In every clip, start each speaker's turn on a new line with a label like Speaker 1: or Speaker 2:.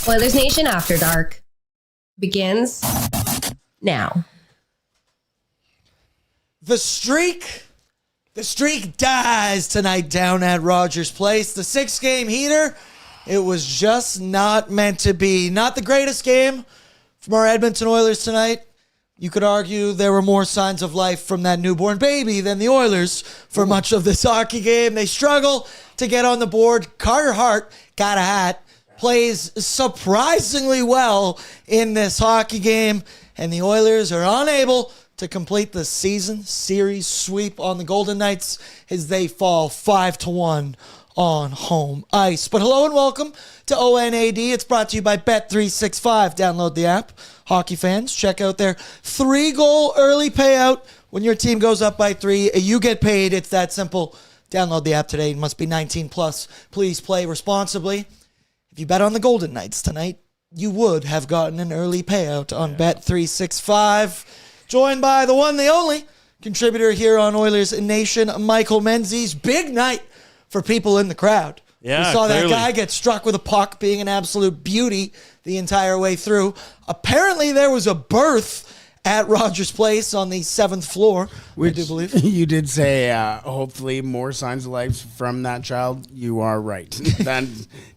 Speaker 1: Oilersnation After Dark begins now.
Speaker 2: The streak dies tonight down at Rogers Place. The 6-game heater, it was just not meant to be. Not the greatest game from our Edmonton Oilers tonight. You could argue there were more signs of life from that newborn baby than the Oilers for much of this hockey game. They struggle to get on the board. Carter Hart got a hat. Plays surprisingly well in this hockey game, and the Oilers are unable to complete the season series sweep on the Golden Knights as they fall 5-1 on home ice. But hello and welcome to ONAD. It's brought to you by Bet365. Download the app. Hockey fans, check out their 3-goal early payout. When your team goes up by 3, you get paid. It's that simple. Download the app today. It must be 19 plus. Please play responsibly. If you bet on the Golden Knights tonight, you would have gotten an early payout on Bet365. Joined by the one, the only contributor here on Oilers Nation, Michael Menzies. Big night for people in the crowd.
Speaker 3: Yeah,
Speaker 2: we saw
Speaker 3: clearly.
Speaker 2: that guy get struck with a puck, being an absolute beauty the entire way through. Apparently, there was a birth at Rogers Place on the 7th floor, I do believe.
Speaker 4: You did say, hopefully, more signs of life from that child. You are right. That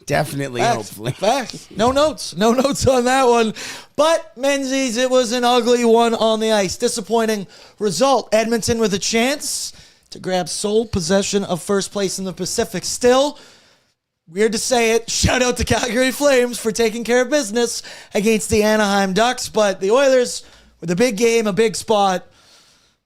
Speaker 4: definitely, hopefully.
Speaker 2: Facts. No notes on that one. But, Menzies, it was an ugly one on the ice. Disappointing result. Edmonton with a chance to grab sole possession of first place in the Pacific. Still, weird to say it, shout out to Calgary Flames for taking care of business against the Anaheim Ducks. But the Oilers, with a big game, a big spot,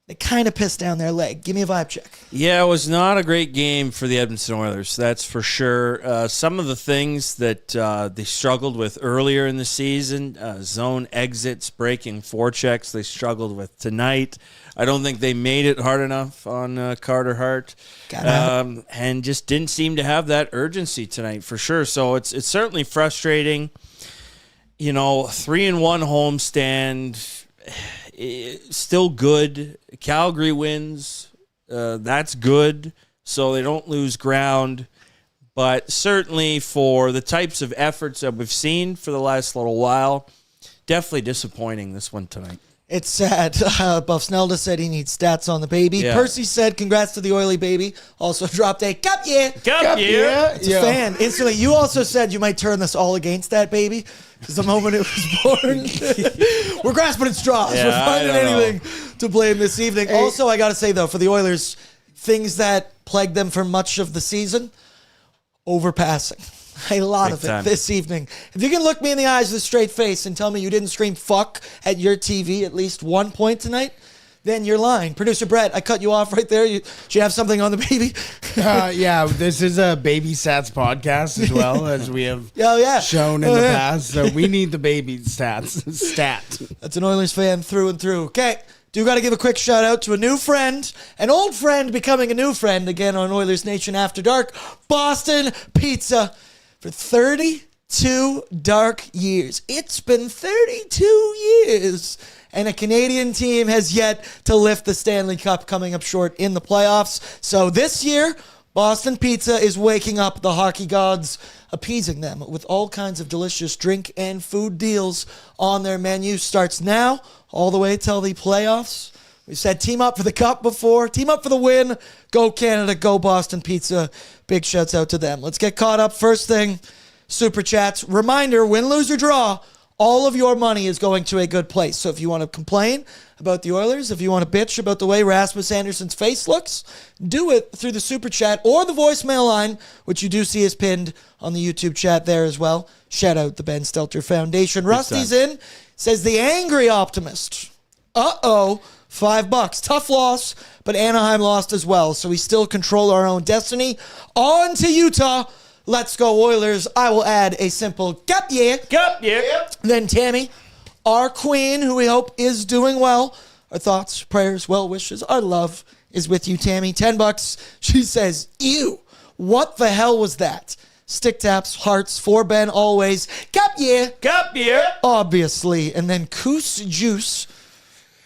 Speaker 2: they kind of pissed down their leg. Give me a vibe check.
Speaker 3: Yeah, it was not a great game for the Edmonton Oilers, that's for sure. Some of the things that they struggled with earlier in the season, zone exits, breaking forechecks, they struggled with tonight. I don't think they made it hard enough on Carter Hart, and just didn't seem to have that urgency tonight for sure. So it's certainly frustrating. 3-1 homestand. Still good. Calgary wins. That's good. So they don't lose ground. But certainly for the types of efforts that we've seen for the last little while, definitely disappointing this one tonight.
Speaker 2: It's sad. Buff Snelda said he needs stats on the baby.
Speaker 3: Yeah.
Speaker 2: Percy said, congrats to the oily baby. Also dropped a cup year.
Speaker 3: Cup year.
Speaker 2: It's a fan. Instantly, you also said you might turn this all against that baby because the moment it was born, we're grasping at straws.
Speaker 3: Yeah,
Speaker 2: we're finding anything to blame this evening.
Speaker 4: Hey.
Speaker 2: Also, I got to say, though, for the Oilers, things that plagued them for much of the season, overpassing. A lot
Speaker 3: Big
Speaker 2: of it
Speaker 3: time.
Speaker 2: this evening. If you can look me in the eyes with a straight face and tell me you didn't scream fuck at your TV at least one point tonight, then you're lying. Producer Brett, I cut you off right there. Do you have something on the baby?
Speaker 4: Yeah, this is a baby stats podcast as well, as we have shown in the past. So we need the baby stats. Stat.
Speaker 2: That's an Oilers fan through and through. Okay. Do got to give a quick shout out to a new friend, an old friend becoming a new friend again on Oilers Nation After Dark, Boston Pizza. For 32 dark years. It's been 32 years. And a Canadian team has yet to lift the Stanley Cup, coming up short in the playoffs. So this year, Boston Pizza is waking up the hockey gods, appeasing them with all kinds of delicious drink and food deals on their menu. Starts now, all the way till the playoffs. We said team up for the cup before, team up for the win. Go Canada, go Boston Pizza. Big shouts out to them. Let's get caught up. First thing, Super Chats. Reminder, win, lose, or draw, all of your money is going to a good place. So if you want to complain about the Oilers, if you want to bitch about the way Rasmus Anderson's face looks, do it through the Super Chat or the voicemail line, which you do see is pinned on the YouTube chat there as well. Shout out the Ben Stelter Foundation. Rusty's in, says the angry optimist. $5. Tough loss, but Anaheim lost as well, so we still control our own destiny. On to Utah. Let's go Oilers. I will add a simple cup year.
Speaker 3: Cup year.
Speaker 2: Then Tammy, our queen, who we hope is doing well. Our thoughts, prayers, well wishes, our love is with you, Tammy. $10. She says, ew, what the hell was that? Stick taps, hearts, for Ben always. Cup year.
Speaker 3: Cup year.
Speaker 2: Obviously. And then Coos Juice,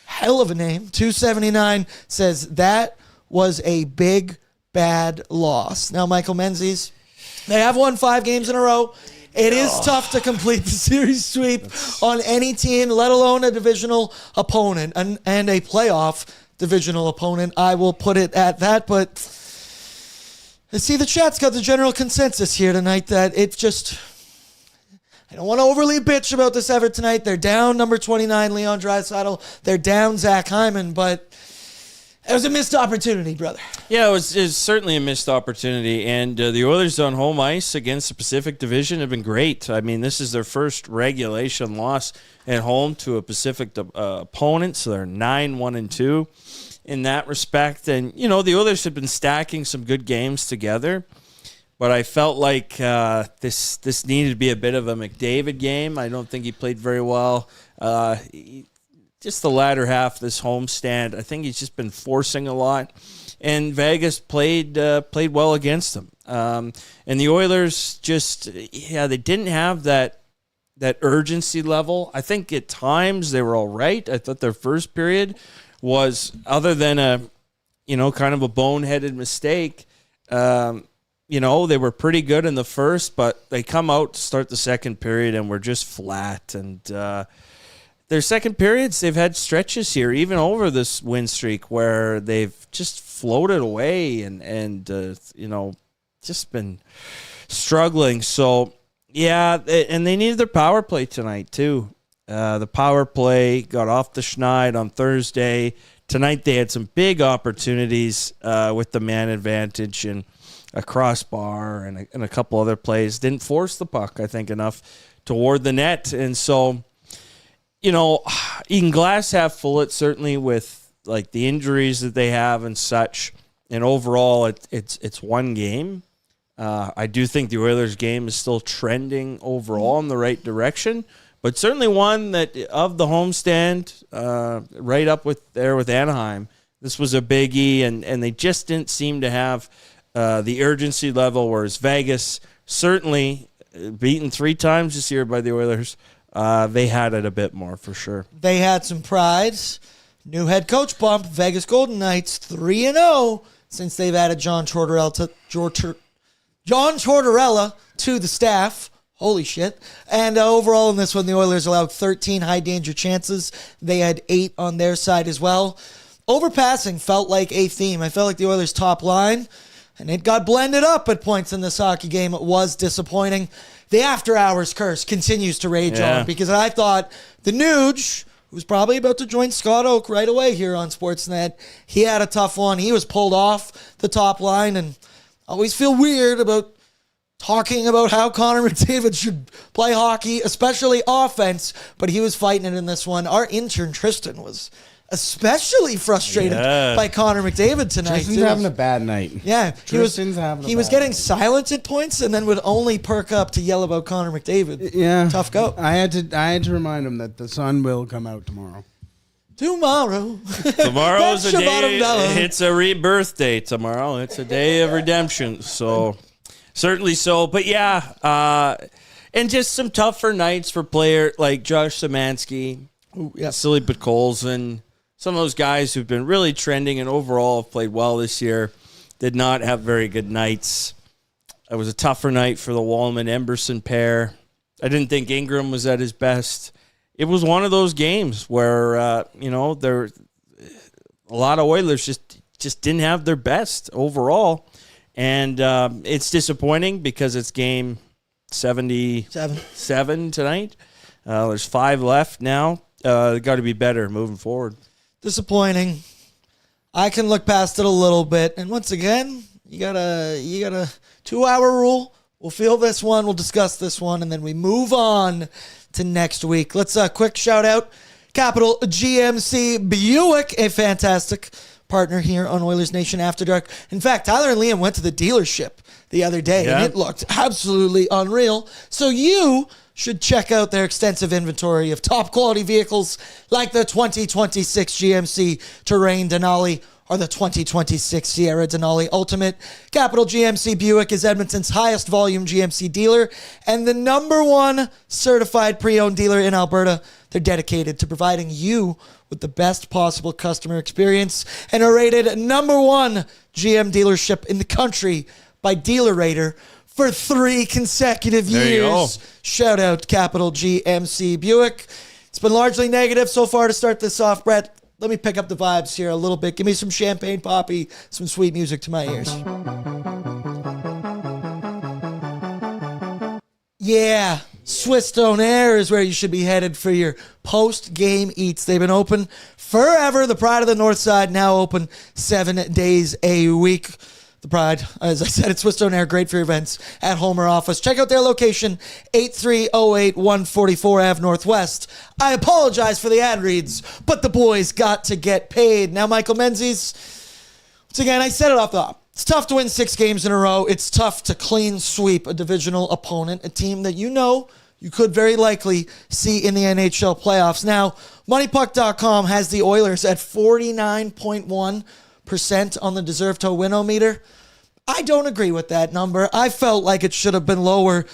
Speaker 2: hell of a name, 279, says that was a big, bad loss. Now, Michael Menzies, they have won 5 games in a row It is tough to complete the series sweep on any team, let alone a divisional opponent and a playoff divisional opponent. I will put it at that, but I see the chat's got the general consensus here tonight that it just... I don't want to overly bitch about this effort tonight. They're down number 29, Leon Draisaitl. They're down Zach Hyman, but it was a missed opportunity, brother.
Speaker 3: Yeah, it was certainly a missed opportunity, and the Oilers on home ice against the Pacific Division have been great. I mean, this is their first regulation loss at home to a Pacific opponent, so they're 9-1-2 in that respect. And, you know, the Oilers have been stacking some good games together, but I felt like this needed to be a bit of a McDavid game. I don't think he played very well. Just the latter half of this homestand, I think he's just been forcing a lot, and Vegas played well against him. And the Oilers they didn't have that urgency level. I think at times they were all right. I thought their first period was, other than a kind of a boneheaded mistake. They were pretty good in the first, but they come out to start the second period and were just flat. And their second periods, they've had stretches here, even over this win streak, where they've just floated away and just been struggling. So, yeah, and they needed their power play tonight, too. The power play got off the schneid on Thursday. Tonight they had some big opportunities with the man advantage and a crossbar and a couple other plays. Didn't force the puck, I think, enough toward the net. And so, you can glass half full it, certainly, with like the injuries that they have and such. And overall, it's one game. I do think the Oilers game is still trending overall in the right direction, but certainly one that of the homestand, right up with Anaheim. This was a biggie, and they just didn't seem to have the urgency level, whereas Vegas, certainly beaten 3 times this year by the Oilers, they had it a bit more for sure.
Speaker 2: They had some pride. New head coach bump, Vegas Golden Knights 3-0 since they've added John Tortorella to the staff. Holy shit. And overall in this one, the Oilers allowed 13 high-danger chances. They had 8 on their side as well. Overpassing felt like a theme. I felt like the Oilers' top line, and it got blended up at points in this hockey game. It was disappointing. The after-hours curse continues to rage on, because I thought the Nuge, who's probably about to join Scott Oak right away here on Sportsnet, he had a tough one. He was pulled off the top line, and I always feel weird about talking about how Connor McDavid should play hockey, especially offense, but he was fighting it in this one. Our intern, Tristan, was especially frustrated by Connor McDavid tonight.
Speaker 4: Tristan's having a bad night.
Speaker 2: Yeah,
Speaker 4: he was
Speaker 2: getting silent at points and then would only perk up to yell about Connor McDavid.
Speaker 4: Yeah,
Speaker 2: tough go.
Speaker 4: I had to remind him that the sun will come out tomorrow.
Speaker 3: Tomorrow's a day. It's a rebirth day tomorrow. It's a day of redemption. So certainly so. But and just some tougher nights for player like Josh Szymanski, Silly Podkolzin. Some of those guys who've been really trending and overall have played well this year did not have very good nights. It was a tougher night for the Wallman-Emberson pair. I didn't think Ingram was at his best. It was one of those games where, there a lot of Oilers just didn't have their best overall. And it's disappointing because it's game 77 tonight. There's 5 left now. Got to be better moving forward.
Speaker 2: Disappointing. I can look past it a little bit. And once again, you got a 2-hour rule. We'll feel this one. We'll discuss this one. And then we move on to next week. Let's quick shout out Capital GMC Buick, a fantastic partner here on Oilersnation After Dark. In fact, Tyler and Liam went to the dealership the other day, and it looked absolutely unreal. So you should check out their extensive inventory of top-quality vehicles like the 2026 GMC Terrain Denali or the 2026 Sierra Denali Ultimate. Capital GMC Buick is Edmonton's highest volume GMC dealer and the #1 certified pre-owned dealer in Alberta. They're dedicated to providing you with the best possible customer experience and are rated #1 GM dealership in the country by Dealer Rater. for 3 consecutive
Speaker 3: There you go.
Speaker 2: years. Shout out Capital GMC Buick. It's been largely negative so far to start this off, Brett. Let me pick up the vibes here a little bit. Give me some champagne poppy, some sweet music to my ears. Yeah, Swiss Stone Air is where you should be headed for your post-game eats. They've been open forever. The Pride of the North Side now open 7 days a week. The Pride, as I said, it's Swiss Stone Air, great for your events at home or office. Check out their location, 8308 144 Ave Northwest. I apologize for the ad reads, but the boys got to get paid. Now, Michael Menzies, once again, I said it off the top. It's tough to win 6 games in a row. It's tough to clean sweep a divisional opponent, a team that you could very likely see in the NHL playoffs. Now, MoneyPuck.com has the Oilers at 49.1% on the deserve to win-o-meter. I don't agree with that number. I felt like it should have been lower.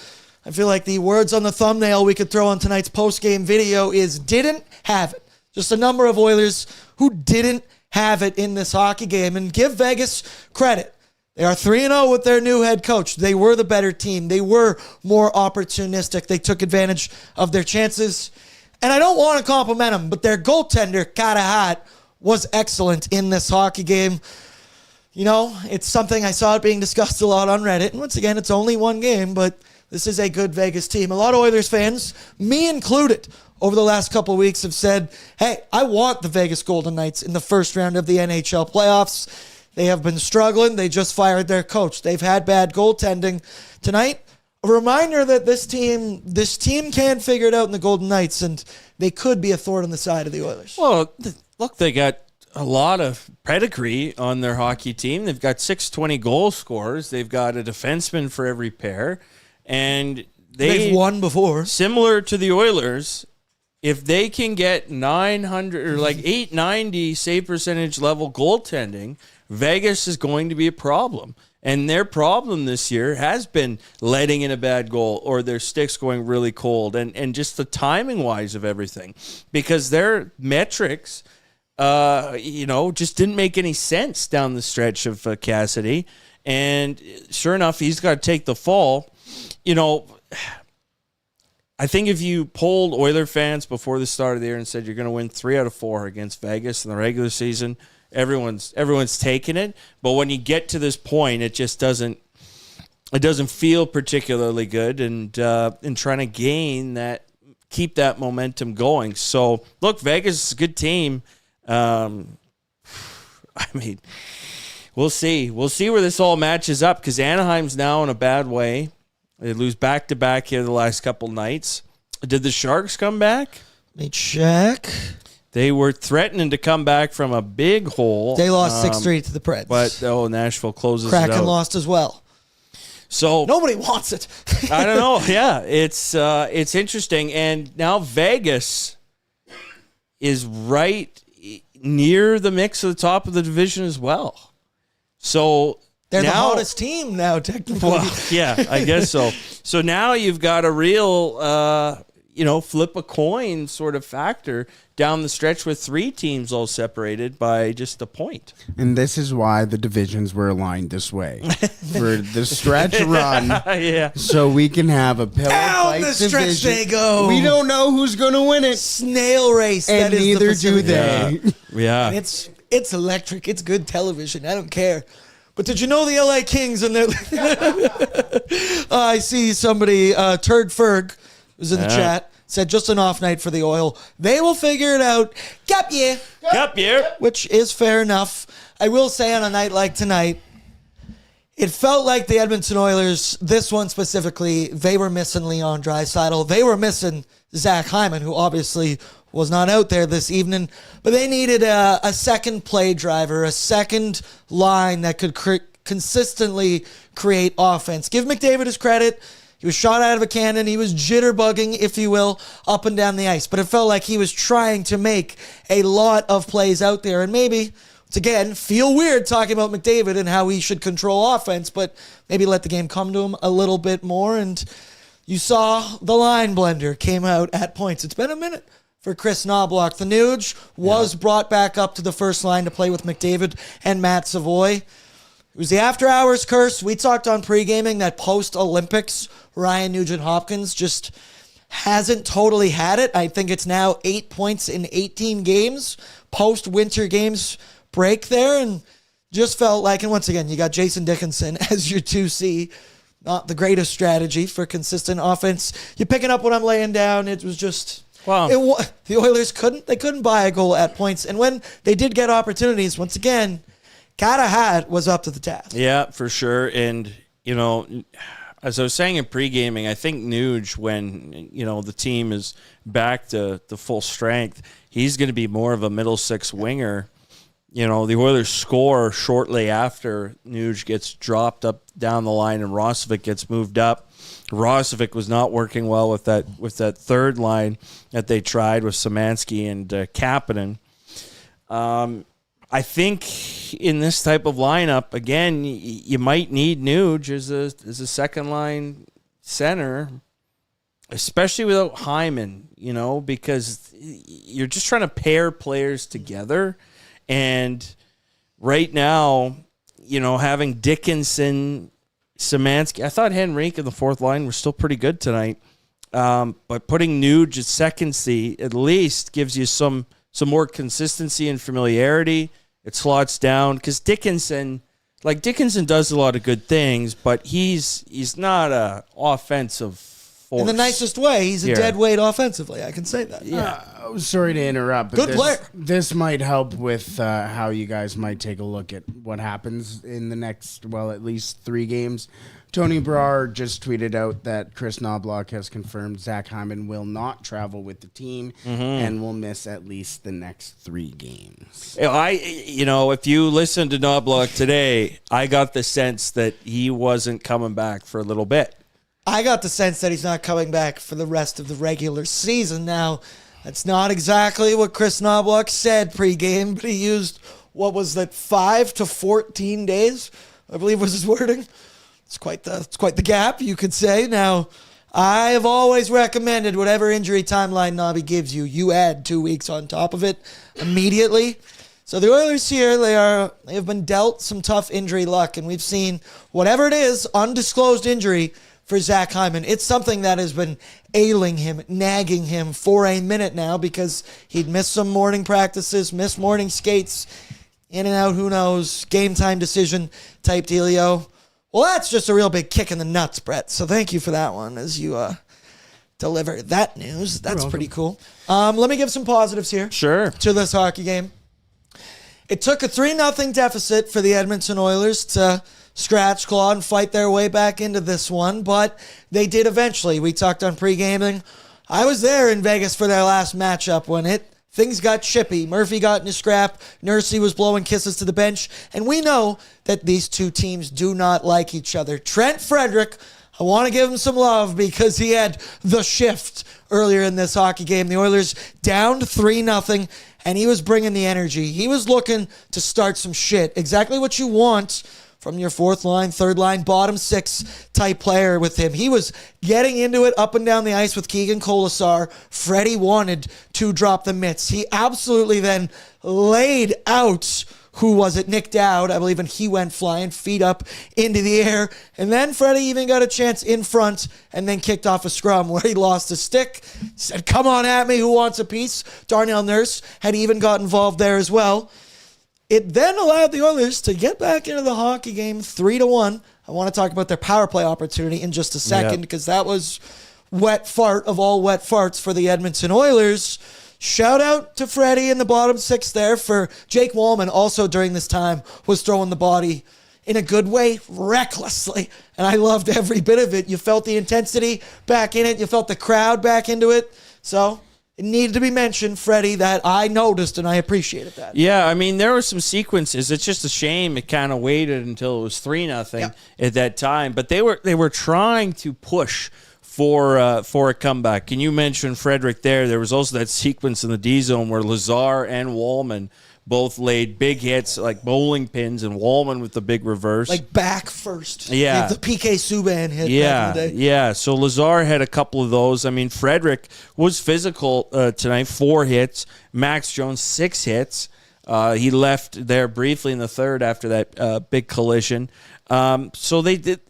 Speaker 2: I feel like the words on the thumbnail we could throw on tonight's post-game video is didn't have it. Just a number of Oilers who didn't have it in this hockey game. And give Vegas credit. They are 3-0 with their new head coach. They were the better team. They were more opportunistic. They took advantage of their chances. And I don't want to compliment them, but their goaltender, Katahat, was excellent in this hockey game. You know, it's something I saw it being discussed a lot on Reddit. And once again, it's only one game, but this is a good Vegas team. A lot of Oilers fans, me included, over the last couple of weeks have said, hey, I want the Vegas Golden Knights in the first round of the NHL playoffs. They have been struggling. They just fired their coach. They've had bad goaltending. Tonight, a reminder that this team can figure it out in the Golden Knights, and they could be a thorn in the side of the Oilers.
Speaker 3: Well, look, they got a lot of pedigree on their hockey team. They've got 620 goal scorers. They've got a defenseman for every pair. And they've
Speaker 2: won before.
Speaker 3: Similar to the Oilers, if they can get 900 or like 890 save percentage level goaltending, Vegas is going to be a problem. And their problem this year has been letting in a bad goal or their sticks going really cold and just the timing wise of everything, because their metrics, just didn't make any sense down the stretch of Cassidy. And sure enough, he's got to take the fall. You know, I think if you polled Oiler fans before the start of the year and said you're going to win 3 out of 4 against Vegas in the regular season, everyone's taking it. But when you get to this point, it just doesn't feel particularly good. And in trying to keep that momentum going. So look, Vegas is a good team. I mean, we'll see. We'll see where this all matches up, because Anaheim's now in a bad way. They lose back-to-back here the last couple nights. Did the Sharks come back?
Speaker 2: Let me check.
Speaker 3: They were threatening to come back from a big hole.
Speaker 2: They lost 6-3 to the Preds.
Speaker 3: But, Nashville closes it out.
Speaker 2: Kraken lost as well.
Speaker 3: So
Speaker 2: nobody wants it.
Speaker 3: I don't know. Yeah, it's interesting. And now Vegas is right near the mix of the top of the division as well. So
Speaker 2: they're the hottest team now, technically.
Speaker 3: Well, yeah, I guess so. So now you've got a real, flip a coin sort of factor down the stretch with 3 teams all separated by just a point.
Speaker 4: And this is why the divisions were aligned this way. For the stretch run,
Speaker 3: yeah.
Speaker 4: So we can have a pillow fight
Speaker 2: the stretch
Speaker 4: division.
Speaker 2: they go.
Speaker 4: We don't know who's going to win it.
Speaker 2: Snail race.
Speaker 4: And
Speaker 2: that is
Speaker 4: neither
Speaker 2: the
Speaker 4: do they.
Speaker 3: Yeah.
Speaker 2: And it's electric. It's good television. I don't care. But did you know the LA Kings and their I see somebody, Turd Ferg, was in the chat, said just an off night for the Oil. They will figure it out. Gap year. Which is fair enough. I will say on a night like tonight, it felt like the Edmonton Oilers, this one specifically, they were missing Leon Draisaitl. They were missing Zach Hyman, who obviously was not out there this evening. But they needed a second play driver, a second line that could consistently create offense. Give McDavid his credit. He was shot out of a cannon. He was jitterbugging, if you will, up and down the ice. But it felt like he was trying to make a lot of plays out there. And maybe, once again, feel weird talking about McDavid and how he should control offense, but maybe let the game come to him a little bit more. And you saw the line blender came out at points. It's been a minute for Chris Knobloch. The Nuge was brought back up to the first line to play with McDavid and Matt Savoy. It was the after-hours curse. We talked on pre-gaming that post-Olympics, Ryan Nugent-Hopkins just hasn't totally had it. I think it's now 8 points in 18 games, post-winter games break there, and just felt like, and once again, you got Jason Dickinson as your 2C. Not the greatest strategy for consistent offense. You're picking up what I'm laying down. It was just... Wow. The Oilers couldn't buy a goal at points. And when they did get opportunities, once again, Catahat was up to the task.
Speaker 3: Yeah, for sure. And, as I was saying in pre-gaming, I think Nuge, when, the team is back to full strength, he's going to be more of a middle six winger. The Oilers score shortly after Nuge gets dropped up down the line and Rosovic gets moved up. Rosovic was not working well with that third line that they tried with Szymanski and Kapanen. I think in this type of lineup, again, you might need Nuge as a second line center, especially without Hyman, because you're just trying to pair players together. And right now, having Dickinson, Szymanski, I thought Henrique and the fourth line were still pretty good tonight. But putting Nuge at second C at least gives you some more consistency and familiarity. It slots down because Dickinson does a lot of good things, but he's not a offensive force.
Speaker 2: In the nicest way, he's a dead weight offensively. I can say that.
Speaker 4: Yeah. Sorry to interrupt. But
Speaker 2: good player.
Speaker 4: This might help with how you guys might take a look at what happens in the next, at least 3 games. Tony Brar just tweeted out that Chris Knobloch has confirmed Zach Hyman will not travel with the team and will miss at least the next 3 games.
Speaker 3: If you listen to Knobloch today, I got the sense that he wasn't coming back for a little bit.
Speaker 2: I got the sense that he's not coming back for the rest of the regular season. Now, that's not exactly what Chris Knobloch said pregame, but he used, 5 to 14 days, I believe was his wording. It's quite the gap, you could say. Now, I have always recommended whatever injury timeline Nobby gives you, you add 2 weeks on top of it immediately. So the Oilers here, they have been dealt some tough injury luck, and we've seen whatever it is, undisclosed injury for Zach Hyman. It's something that has been ailing him, nagging him for a minute now because he'd missed some morning practices, missed morning skates, in and out, who knows, game time decision type dealio. Well, that's just a real big kick in the nuts, Brett. So thank you for that one as you deliver that news. That's pretty cool. Let me give some positives here.
Speaker 3: Sure.
Speaker 2: To this hockey game. It took a 3-0 deficit for the Edmonton Oilers to scratch, claw, and fight their way back into this one, but they did eventually. We talked on pre-gaming. I was there in Vegas for their last matchup when things got chippy. Murphy got in a scrap. Nursey was blowing kisses to the bench, and we know that these two teams do not like each other. Trent Frederick, I want to give him some love because he had the shift earlier in this hockey game. The Oilers down 3-0, and he was bringing the energy. He was looking to start some shit. Exactly what you want from your fourth line, third line, bottom six type player with him. He was getting into it up and down the ice with Keegan Colasar. Freddie wanted to drop the mitts. He absolutely then laid out, who was it? Nick Dowd, I believe, and he went flying, feet up into the air. And then Freddie even got a chance in front and then kicked off a scrum where he lost a stick. Said, come on at me, who wants a piece? Darnell Nurse had even got involved there as well. It then allowed the Oilers to get back into the hockey game 3-1. I want to talk about their power play opportunity in just a second because that was wet fart of all wet farts for the Edmonton Oilers. Shout out to Freddie in the bottom six there for Jake Wallman also during this time was throwing the body in a good way, recklessly. And I loved every bit of it. You felt the intensity back in it. You felt the crowd back into it. So it needed to be mentioned, Freddie, that I noticed, and I appreciated that.
Speaker 3: Yeah, I mean, there were some sequences. It's just a shame it kind of waited until it was 3-0 at that time. But they were trying to push for a comeback. And you mentioned Frederick there. There was also that sequence in the D zone where Lazar and Wallman both laid big hits like bowling pins, and Wallman with the big reverse.
Speaker 2: Like back first.
Speaker 3: Yeah.
Speaker 2: The PK Subban hit
Speaker 3: yeah,
Speaker 2: back in the day.
Speaker 3: Yeah, so Lazar had a couple of those. I mean, Frederick was physical tonight, 4 hits. Max Jones, 6 hits. He left there briefly in the third after that big collision. So they did,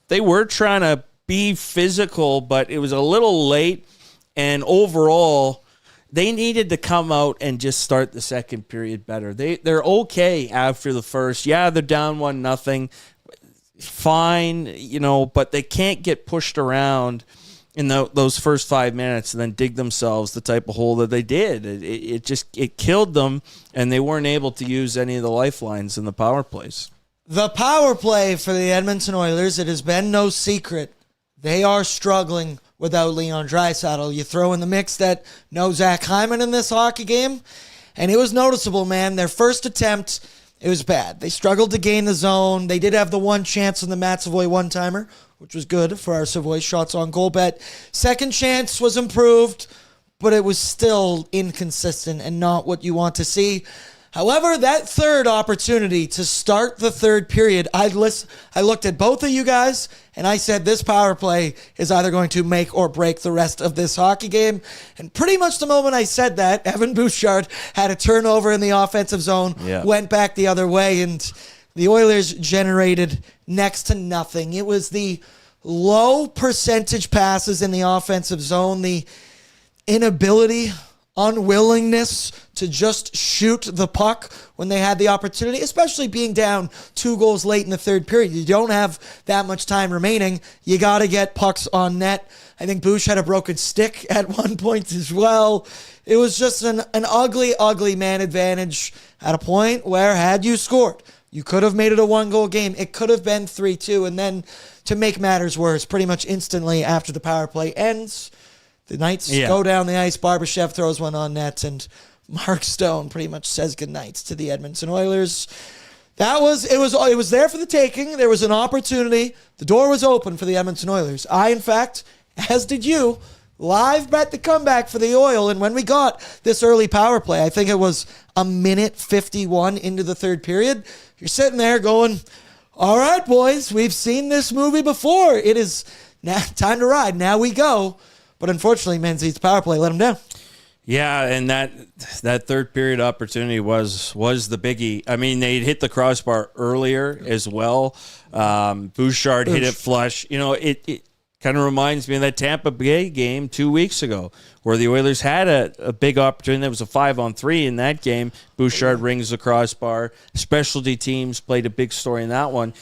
Speaker 3: they were trying to be physical, but it was a little late. And overall, they needed to come out and just start the second period better. They're okay after the first. Yeah, they're down 1-0. Fine, but they can't get pushed around in those first 5 minutes and then dig themselves the type of hole that they did. It killed them, and they weren't able to use any of the lifelines in the power plays.
Speaker 2: The power play for the Edmonton Oilers, it has been no secret. They are struggling without Leon Draisaitl. You throw in the mix that no Zach Hyman in this hockey game, and it was noticeable, man. Their first attempt, it was bad. They struggled to gain the zone. They did have the one chance in the Matt Savoy one-timer, which was good for our Savoy shots on goal bet. Second chance was improved, but it was still inconsistent and not what you want to see. However, that third opportunity to start the third period, I looked at both of you guys, and I said this power play is either going to make or break the rest of this hockey game. And pretty much the moment I said that, Evan Bouchard had a turnover in the offensive zone, went back the other way, and the Oilers generated next to nothing. It was the low percentage passes in the offensive zone, the inability, unwillingness to just shoot the puck when they had the opportunity, especially being down 2 goals late in the third period. You don't have that much time remaining. You got to get pucks on net. I think Bouch had a broken stick at one point as well. It was just an ugly, ugly man advantage at a point where had you scored, you could have made it a 1-goal game. It could have been 3-2. And then to make matters worse, pretty much instantly after the power play ends, the Knights go down the ice. Barbashev throws one on net, and Mark Stone pretty much says goodnight to the Edmonton Oilers. It was there for the taking. There was an opportunity. The door was open for the Edmonton Oilers. I, in fact, as did you, live bet the comeback for the Oil. And when we got this early power play, I think it was a minute 51 into the third period, you're sitting there going, all right, boys, we've seen this movie before. It is now time to ride. Now we go. But unfortunately, Menzies' power play let them down.
Speaker 3: Yeah, and that third period opportunity was the biggie. I mean, they hit the crossbar earlier as well. Bouchard hit it flush. It kind of reminds me of that Tampa Bay game 2 weeks ago where the Oilers had a big opportunity. There was a 5-on-3 in that game. Bouchard rings the crossbar. Specialty teams played a big story in that one.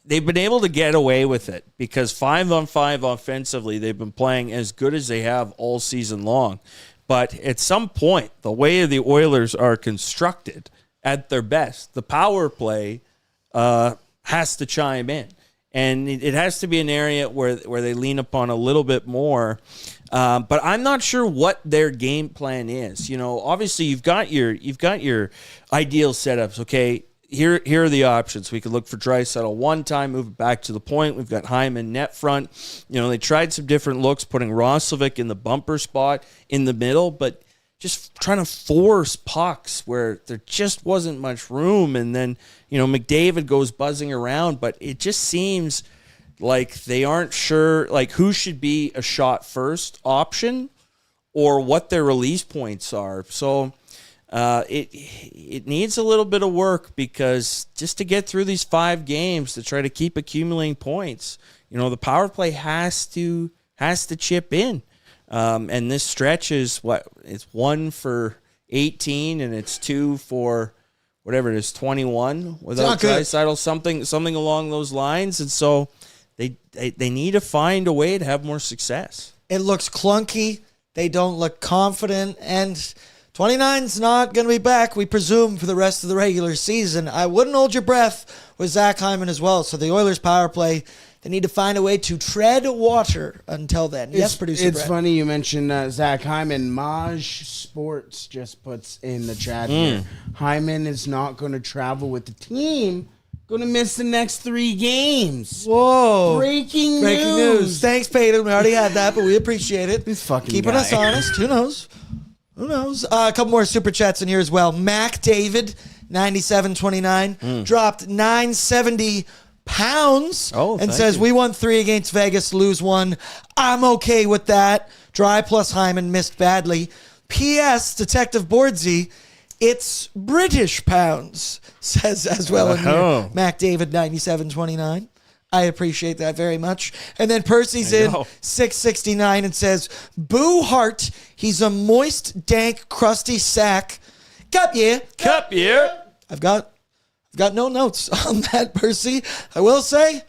Speaker 3: They've been able to get away with it because 5-on-5 offensively, they've been playing as good as they have all season long. But at some point, the way the Oilers are constructed at their best, the power play has to chime in. And it has to be an area where they lean upon a little bit more. But I'm not sure what their game plan is. Obviously you've got your ideal setups. Okay, here are the options. We could look for Draisaitl one time, move it back to the point. We've got Hyman net front. They tried some different looks, putting Roslovic in the bumper spot in the middle, but just trying to force pucks where there just wasn't much room. And then, McDavid goes buzzing around, but it just seems like they aren't sure like who should be a shot first option or what their release points are. So it needs a little bit of work because just to get through these 5 games to try to keep accumulating points, the power play has to chip in. And this stretch is it's 1 for 18 and it's 2 for whatever it is, 21 without Draisaitl, something along those lines. And so they need to find a way to have more success.
Speaker 2: It looks clunky. They don't look confident, and 29's not going to be back, we presume, for the rest of the regular season. I wouldn't hold your breath with Zach Hyman as well. So the Oilers power play, they need to find a way to tread water until then. Yes, producer
Speaker 4: It's
Speaker 2: Brett.
Speaker 4: funny you mentioned Zach Hyman. Maj Sports just puts in the chat here. Hyman is not going to travel with the team. Going to miss the next 3 games.
Speaker 2: Whoa.
Speaker 4: Breaking
Speaker 2: news. Thanks, Peyton. We already had that, but we appreciate it.
Speaker 4: This fucking
Speaker 2: Keeping
Speaker 4: guy.
Speaker 2: us honest. Who knows? A couple more super chats in here as well. Mac David, 97.29, dropped 970 pounds and says, we won 3 against Vegas, lose 1. I'm okay with that. Dry plus Hyman missed badly. P.S. Detective Bordzy, It's British pounds, says as well in here. McDavid 9729. I appreciate that very much. And then Percy's in 669 and says, Boo Hart, he's a moist, dank, crusty sack. Cup year. I've got no notes on that, Percy. I will say,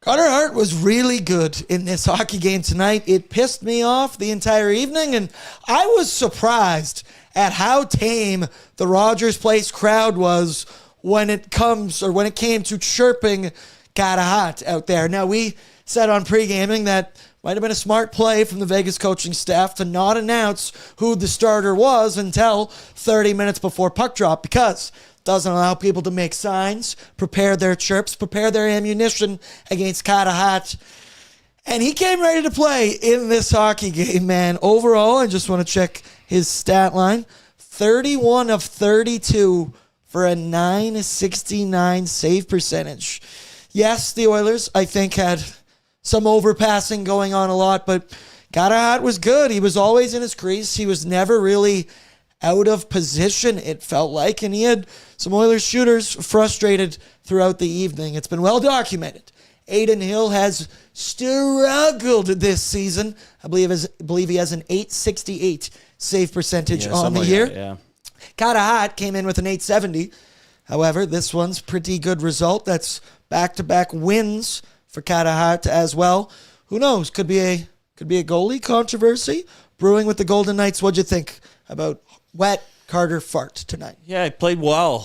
Speaker 2: Connor Hart was really good in this hockey game tonight. It pissed me off the entire evening, and I was surprised at how tame the Rogers Place crowd was when it came to chirping Carter Hart out there. Now, we said on pre-gaming that might have been a smart play from the Vegas coaching staff to not announce who the starter was until 30 minutes before puck drop, because it doesn't allow people to make signs, prepare their chirps, prepare their ammunition against Carter Hart. And he came ready to play in this hockey game, man. Overall, I just want to check his stat line. 31 of 32 for a .969 save percentage. Yes, the Oilers, I think, had some overpassing going on a lot, but Carter Hart was good. He was always in his crease. He was never really out of position, it felt like, and he had some Oilers shooters frustrated throughout the evening. It's been well documented. Aiden Hill has struggled this season. I believe he has an .868 save percentage on the year.
Speaker 3: Yeah.
Speaker 2: Carter Hart came in with an .870. However, this one's pretty good result. That's back-to-back wins for Carter Hart as well. Who knows? Could be a goalie controversy brewing with the Golden Knights. What'd you think about wet Carter Fart tonight?
Speaker 3: Yeah, he played well.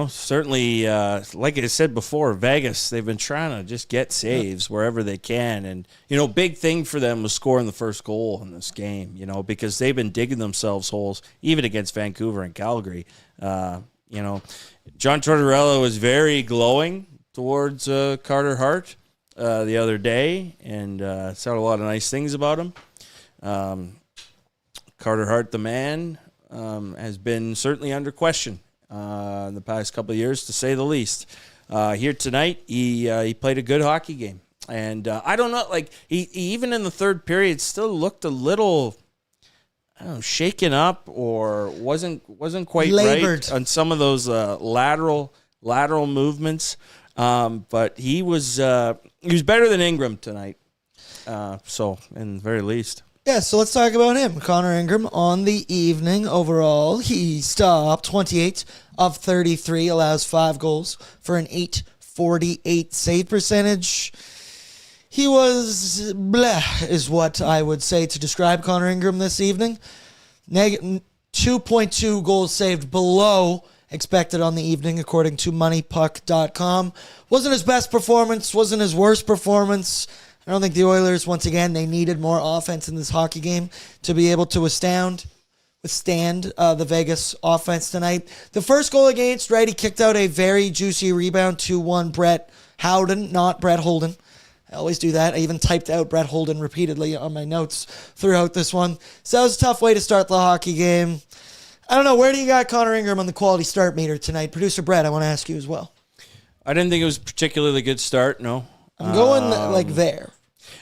Speaker 3: Certainly, like I said before, Vegas, they've been trying to just get saves wherever they can. And, big thing for them was scoring the first goal in this game, because they've been digging themselves holes, even against Vancouver and Calgary. John Tortorella was very glowing towards Carter Hart the other day, and said a lot of nice things about him. Carter Hart, the man, has been certainly under question in the past couple of years, to say the least. Here tonight, he played a good hockey game. And I don't know, he even in the third period still looked a little, shaken up, or wasn't quite
Speaker 2: labored
Speaker 3: right on some of those lateral movements. But he was better than Ingram tonight. In the very least.
Speaker 2: Yeah, so let's talk about him. Connor Ingram on the evening overall. He stopped 28 of 33, allows 5 goals for an .848 save percentage. He was bleh, is what I would say to describe Connor Ingram this evening. 2.2 goals saved below expected on the evening, according to moneypuck.com. Wasn't his best performance, wasn't his worst performance. I don't think the Oilers, once again, they needed more offense in this hockey game to be able to withstand the Vegas offense tonight. The first goal against, right, he kicked out a very juicy rebound to one Brett Howden, not Brett Holden. I always do that. I even typed out Brett Holden repeatedly on my notes throughout this one. So that was a tough way to start the hockey game. I don't know, where do you got Connor Ingram on the quality start meter tonight? Producer Brett, I want to ask you as well.
Speaker 3: I didn't think it was a particularly good start, no.
Speaker 2: I'm going there.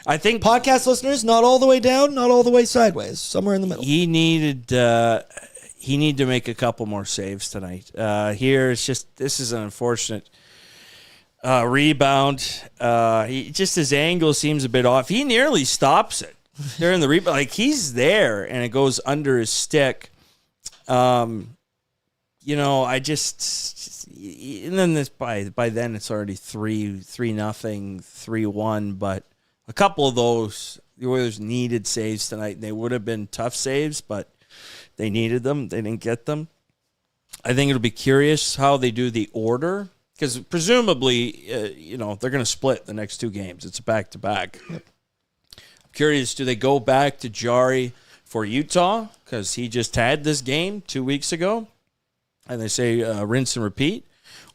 Speaker 3: I think
Speaker 2: podcast listeners, not all the way down, not all the way sideways, somewhere in the middle.
Speaker 3: He needed to make a couple more saves tonight. Here, this is an unfortunate rebound. His angle seems a bit off. He nearly stops it during the rebound. He's there, and it goes under his stick. And then by then it's already 3-0, 3-1, but a couple of those, the Oilers needed saves tonight. They would have been tough saves, but they needed them. They didn't get them. I think it'll be curious how they do the order, because presumably, they're going to split the next 2 games. It's a back-to-back. Yep. I'm curious, do they go back to Jari for Utah, because he just had this game 2 weeks ago, and they say rinse and repeat,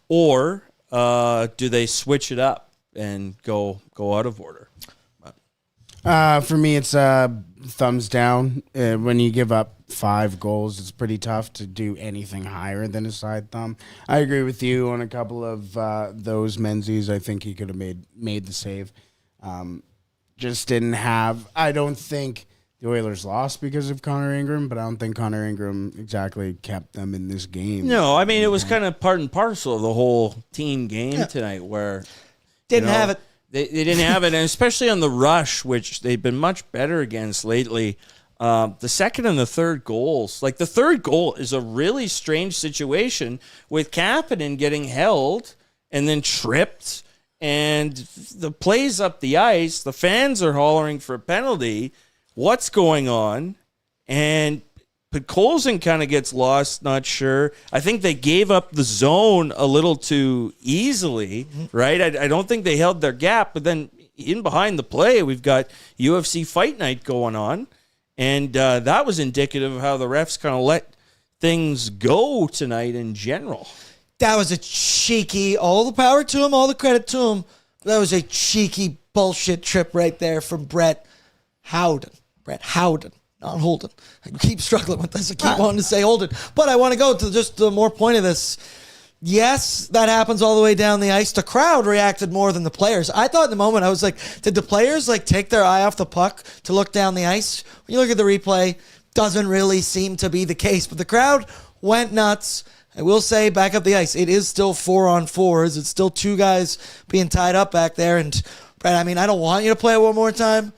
Speaker 3: or do they switch it up and go out of order?
Speaker 4: For me, it's thumbs down. When you give up 5 goals, it's pretty tough to do anything higher than a side thumb. I agree with you on a couple of those Menzies. I think he could have made the save. Just didn't have. I don't think the Oilers lost because of Connor Ingram, but I don't think Connor Ingram exactly kept them in this game.
Speaker 3: No, I mean, it was kind of part and parcel of the whole team game tonight where
Speaker 2: Didn't have it.
Speaker 3: They didn't have it, and especially on the rush, which they've been much better against lately. The second and the third goals, like the third goal is a really strange situation with Kapanen getting held and then tripped, and the plays up the ice, the fans are hollering for a penalty. What's going on? And Podkolzin kind of gets lost, not sure. I think they gave up the zone a little too easily, right? I don't think they held their gap, but then in behind the play, we've got UFC Fight Night going on, and that was indicative of how the refs kind of let things go tonight in general.
Speaker 2: That was a cheeky, all the power to him, all the credit to him. That was a cheeky bullshit trip right there from Brett Howden. Brett Howden, not Holden. I keep struggling with this. I keep wanting to say Holden. But I want to go to just the more point of this. Yes, that happens all the way down the ice. The crowd reacted more than the players. I thought in the moment, I was like, did the players like take their eye off the puck to look down the ice? When you look at the replay, doesn't really seem to be the case. But the crowd went nuts. I will say, back up the ice, it is still 4-on-4s. It's still two guys being tied up back there. And, Brett, I mean, I don't want you to play it one more time.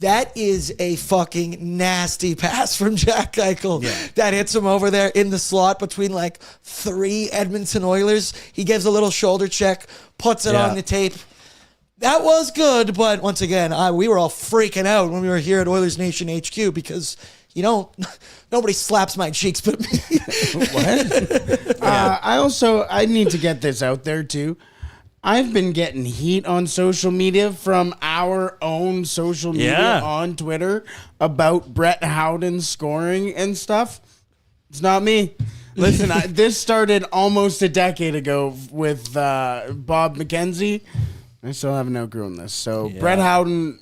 Speaker 2: That is a fucking nasty pass from Jack Eichel that hits him over there in the slot between like three Edmonton Oilers. He gives a little shoulder check, puts it on the tape. That was good, but once again, we were all freaking out when we were here at Oilers Nation HQ because, nobody slaps my cheeks but me.
Speaker 4: What? I need to get this out there too. I've been getting heat on social media from our own social media on Twitter about Brett Howden scoring and stuff. It's not me. Listen, this started almost a decade ago with Bob McKenzie. I still haven't outgrown this. So Brett Howden,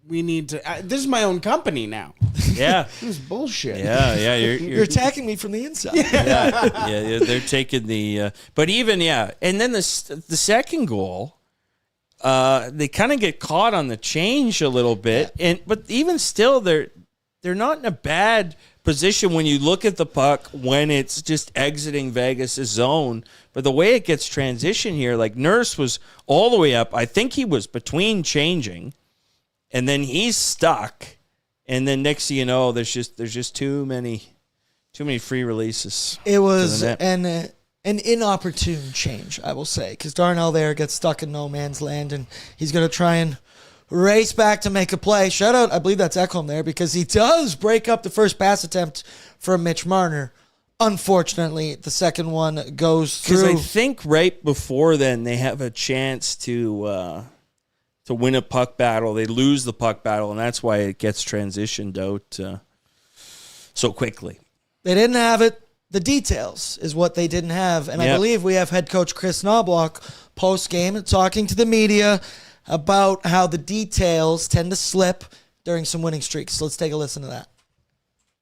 Speaker 4: we need to. This is my own company now.
Speaker 3: Yeah,
Speaker 4: this is bullshit.
Speaker 3: Yeah.
Speaker 2: You're attacking me from the inside.
Speaker 3: Yeah. They're taking the. But even and then the second goal, they kind of get caught on the change a little bit, but even still, they're not in a bad position when you look at the puck when it's just exiting Vegas' zone. But the way it gets transition here, like Nurse was all the way up. I think he was between changing, and then he's stuck. And then next thing you know, there's just too many free releases.
Speaker 2: It was an inopportune change, I will say, because Darnell there gets stuck in no man's land, and he's going to try and race back to make a play. Shout out, I believe that's Ekholm there, because he does break up the first pass attempt for Mitch Marner. Unfortunately, the second one goes through.
Speaker 3: Because I think right before then they have a chance to win a puck battle. They lose the puck battle, and that's why it gets transitioned out so quickly.
Speaker 2: They didn't have it. The details is what they didn't have. And I believe we have head coach Chris Knobloch post-game talking to the media about how the details tend to slip during some winning streaks. So let's take a listen to that.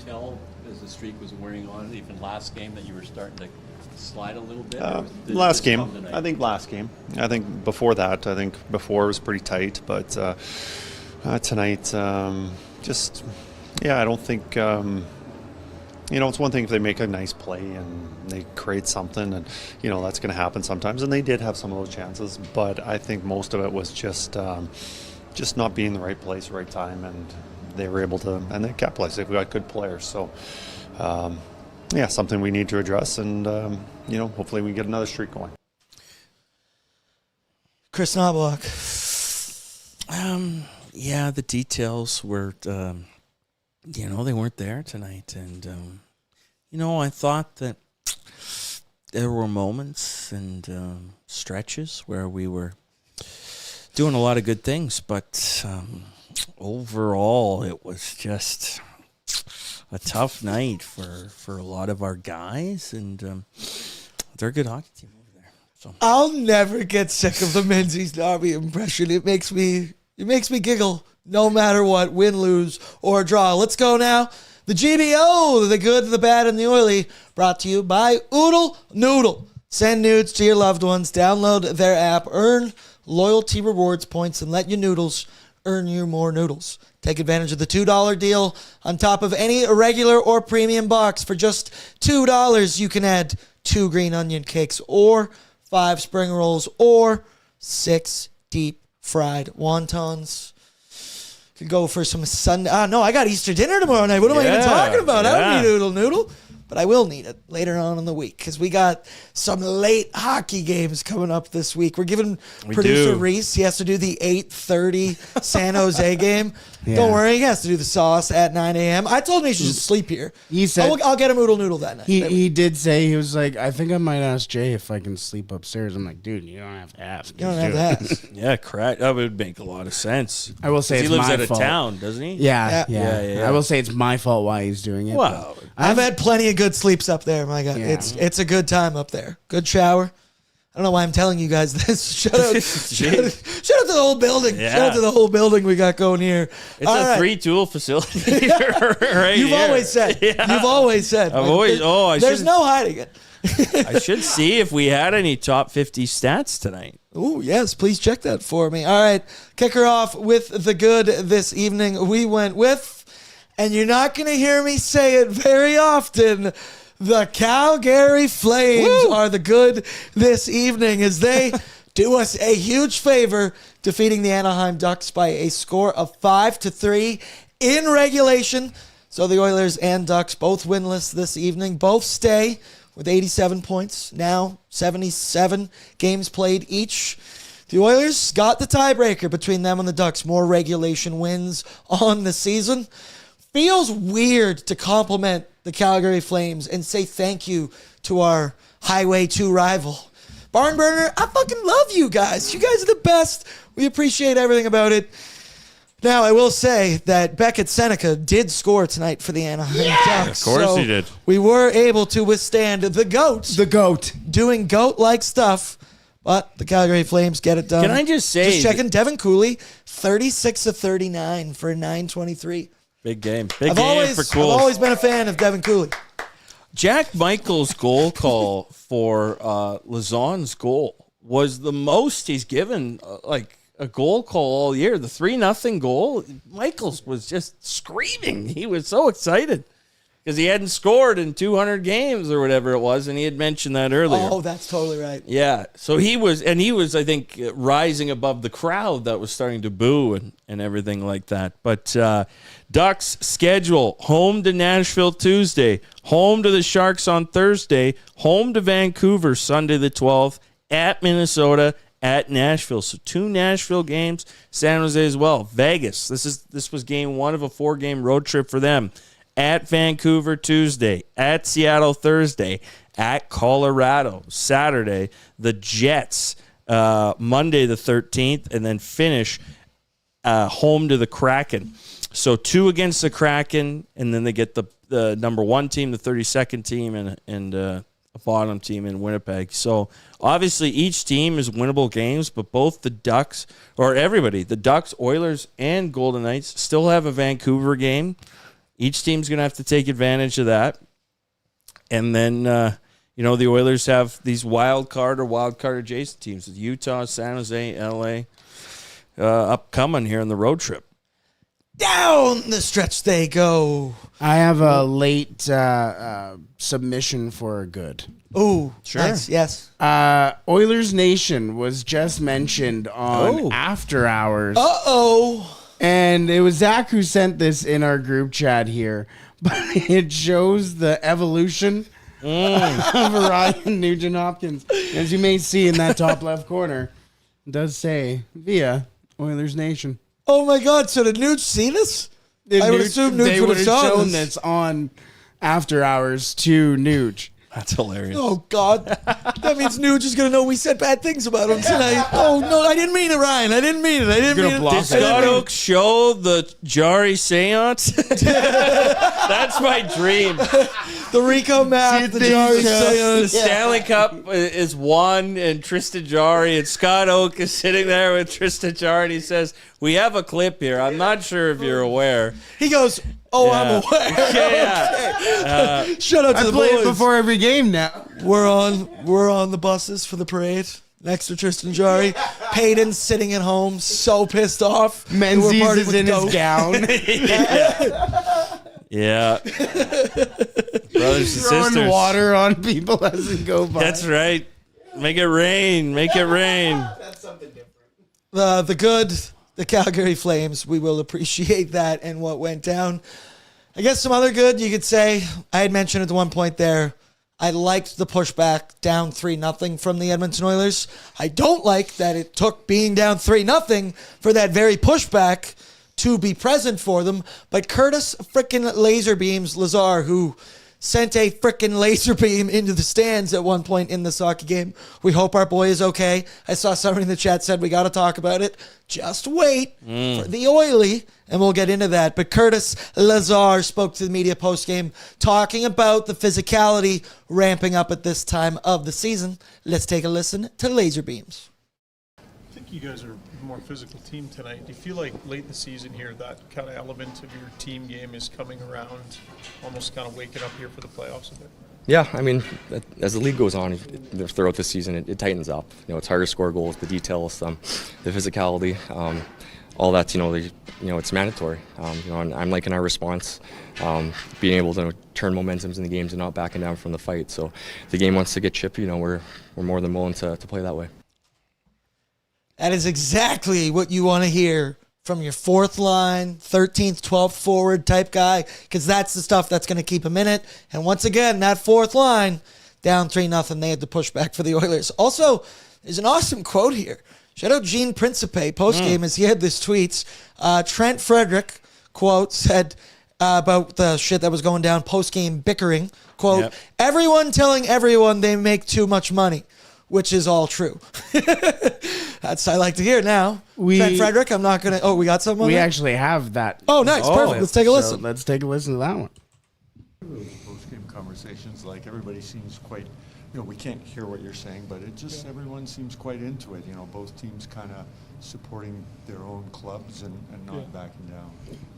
Speaker 5: Tell as the streak was wearing on, even last game, that you were starting to slide a little bit?
Speaker 6: Last game. I think last game. I think before that. I think before it was pretty tight, but tonight, I don't think. It's one thing if they make a nice play and they create something, and that's going to happen sometimes. And they did have some of those chances, but I think most of it was just not being in the right place, right time, and they were able to, and they capitalized. They've got good players, so. Something we need to address, and hopefully we get another streak going.
Speaker 2: Chris Knobloch.
Speaker 3: The details were, they weren't there tonight, and I thought that there were moments and stretches where we were doing a lot of good things, but overall it was just a tough night for a lot of our guys, and they're a good hockey team over there. So
Speaker 2: I'll never get sick of the Menzies Darby impression. It makes me giggle no matter what, win, lose, or draw. Let's go now. The GBO, the good, the bad, and the oily, brought to you by Oodle Noodle. Send nudes to your loved ones. Download their app. Earn loyalty rewards points and let your noodles earn you more noodles. Take advantage of the $2 deal on top of any regular or premium box. For just $2, you can add 2 green onion cakes or 5 spring rolls or 6 deep fried wontons. Could go for some Sunday. No, I got Easter dinner tomorrow night. What am I even talking about? I don't need noodle. But I will need it later on in the week because we got some late hockey games coming up this week. We're giving producer Reese, he has to do the 8:30 San Jose game. Yeah. Don't worry, he has to do the sauce at 9 a.m. I told him he should just sleep here. He said, I'll get a noodle that night.
Speaker 4: He did say, he was like, I think I might ask Jay if I can sleep upstairs. I'm like, dude, you don't have to ask.
Speaker 2: You don't have to ask.
Speaker 3: Yeah, correct. That would make a lot of sense.
Speaker 4: I will say it's my fault.
Speaker 3: He lives out of town, doesn't he?
Speaker 4: Yeah. I will say it's my fault why he's doing it.
Speaker 3: Wow.
Speaker 2: I've had plenty of good sleeps up there. My God, it's a good time up there. Good shower. I don't know why I'm telling you guys this. Shout out to the whole building. Yeah. Shout out to the whole building we got going here.
Speaker 3: It's a 3-tool facility.
Speaker 2: You've always said. Yeah. You've always said. There's no hiding it.
Speaker 3: I should see if we had any top 50 stats tonight.
Speaker 2: Oh, yes. Please check that for me. All right. Kick her off with the good this evening. We went with, and you're not going to hear me say it very often, the Calgary Flames are the good this evening as they do us a huge favor, defeating the Anaheim Ducks by a score of 5-3 in regulation. So the Oilers and Ducks both winless this evening. Both stay with 87 points. Now 77 games played each. The Oilers got the tiebreaker between them and the Ducks. More regulation wins on the season. Feels weird to compliment the Calgary Flames and say thank you to our Highway 2 rival. Barnburner, I fucking love you guys. You guys are the best. We appreciate everything about it. Now, I will say that Beckett Seneca did score tonight for the Anaheim Ducks.
Speaker 3: Of course he did.
Speaker 2: We were able to withstand the GOAT. Doing GOAT-like stuff. But the Calgary Flames get it done.
Speaker 3: Can I just say...
Speaker 2: Just checking, Devin Cooley, 36-39 for .923.
Speaker 3: Big game. Big game for Cooley.
Speaker 2: I've always been a fan of Devin Cooley.
Speaker 3: Jack Michael's goal call for Lauzon's goal was the most he's given, a goal call all year. The 3-0 goal, Michaels was just screaming. He was so excited because he hadn't scored in 200 games or whatever it was, and he had mentioned that earlier.
Speaker 2: Oh, that's totally right.
Speaker 3: Yeah, so he was, I think, rising above the crowd that was starting to boo and everything like that. But Ducks schedule: home to Nashville Tuesday, home to the Sharks on Thursday, home to Vancouver Sunday the 12th, at Minnesota, at Nashville. So 2 Nashville games, San Jose as well. Vegas, this was game 1 of a 4-game road trip for them. At Vancouver Tuesday, at Seattle Thursday, at Colorado Saturday, the Jets Monday the 13th, and then finish home to the Kraken. So 2 against the Kraken, and then they get the number 1 team, the 32nd team, and a bottom team in Winnipeg. So obviously each team is winnable games, but both the Ducks, or everybody, the Ducks, Oilers, and Golden Knights still have a Vancouver game. Each team's going to have to take advantage of that. And then, the Oilers have these wild card adjacent teams with Utah, San Jose, LA, upcoming here in the road trip.
Speaker 2: Down the stretch they go.
Speaker 4: I have a late submission for a good.
Speaker 2: Oh, sure. Nice. Yes.
Speaker 4: Oilers Nation was just mentioned on After Hours.
Speaker 2: Uh-oh.
Speaker 4: And it was Zach who sent this in our group chat here, but it shows the evolution of Ryan Nugent-Hopkins. As you may see in that top left corner, it does say, via Oilers Nation.
Speaker 2: Oh my God, so did Nuge see this? I would assume Nuge would have shown
Speaker 4: this on After Hours to Nuge.
Speaker 3: That's hilarious.
Speaker 2: Oh, God. That means Nuge is going to know we said bad things about him tonight. Oh, no, I didn't mean it, Ryan. I didn't mean it.
Speaker 3: Did Scott Oak show the Jari seance? That's my dream.
Speaker 2: The Rico map, the Jari seance.
Speaker 3: The Stanley Cup is won, and Tristan Jari, and Scott Oak is sitting there with Tristan Jari, and he says, we have a clip here. I'm not sure if you're aware.
Speaker 2: He goes, I'm aware.
Speaker 3: Yeah.
Speaker 2: Shout out to the boys.
Speaker 4: I play it before every game now.
Speaker 2: We're on the buses for the parade next to Tristan Jari. Hayden's sitting at home, so pissed off.
Speaker 4: Menzies
Speaker 2: We're partying
Speaker 4: is
Speaker 2: with
Speaker 4: in his
Speaker 2: Goat.
Speaker 4: gown.
Speaker 3: Yeah. Brothers and
Speaker 4: Throwing
Speaker 3: sisters.
Speaker 4: water on people as they go by.
Speaker 3: That's right. Make it rain. Make it rain.
Speaker 4: That's something different.
Speaker 2: The Calgary Flames, we will appreciate that and what went down. I guess some other good you could say. I had mentioned at one point there, I liked the pushback down 3-0 from the Edmonton Oilers. I don't like that it took being down 3-0 for that very pushback to be present for them. But Curtis frickin' laser beams Lazar, who sent a frickin' laser beam into the stands at one point in this hockey game. We hope our boy is okay. I saw somebody in the chat said we got to talk about it. Just wait for the oily, and we'll get into that. But Curtis Lazar spoke to the media postgame talking about the physicality ramping up at this time of the season. Let's take a listen to laser beams.
Speaker 7: I think you guys are a more physical team tonight. Do you feel like late in the season here that kind of element of your team game is coming around, almost kind of waking up here for the playoffs a bit?
Speaker 8: Yeah, I mean, as the league goes on throughout the season, it tightens up. It's harder to score goals, the details, the physicality, all that's it's mandatory. And I'm liking our response, being able to turn momentums in the games and not backing down from the fight. So if the game wants to get chippy, we're more than willing to play that way.
Speaker 2: That is exactly what you want to hear from your fourth line, 13th, 12th forward type guy, because that's the stuff that's going to keep him in it. And once again, that fourth line, down 3-0, they had to push back for the Oilers. Also, there's an awesome quote here. Shout out Gene Principe, post-game, as he had this tweets. Trent Frederick, quote, said about the shit that was going down, post-game bickering, quote, everyone telling everyone they make too much money, which is all true. That's I like to hear now. Trent Frederick, I'm not going to... Oh, we got someone?
Speaker 4: We actually have that.
Speaker 2: Oh, nice. Perfect. Let's take a listen.
Speaker 4: Let's take a listen to that one.
Speaker 9: Post-game conversations, like everybody seems quite... we can't hear what you're saying, but it just everyone seems quite into it. Both teams kind of supporting their own clubs and not backing down.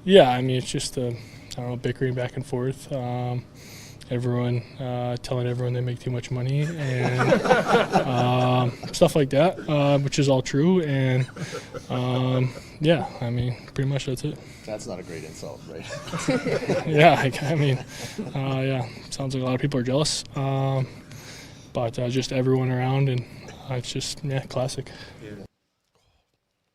Speaker 10: Yeah, I mean, it's just bickering back and forth. Everyone telling everyone they make too much money and stuff like that, which is all true. And I mean, pretty much that's it.
Speaker 11: That's not a great insult, right?
Speaker 10: Sounds like a lot of people are jealous. But just everyone around, and it's just, classic.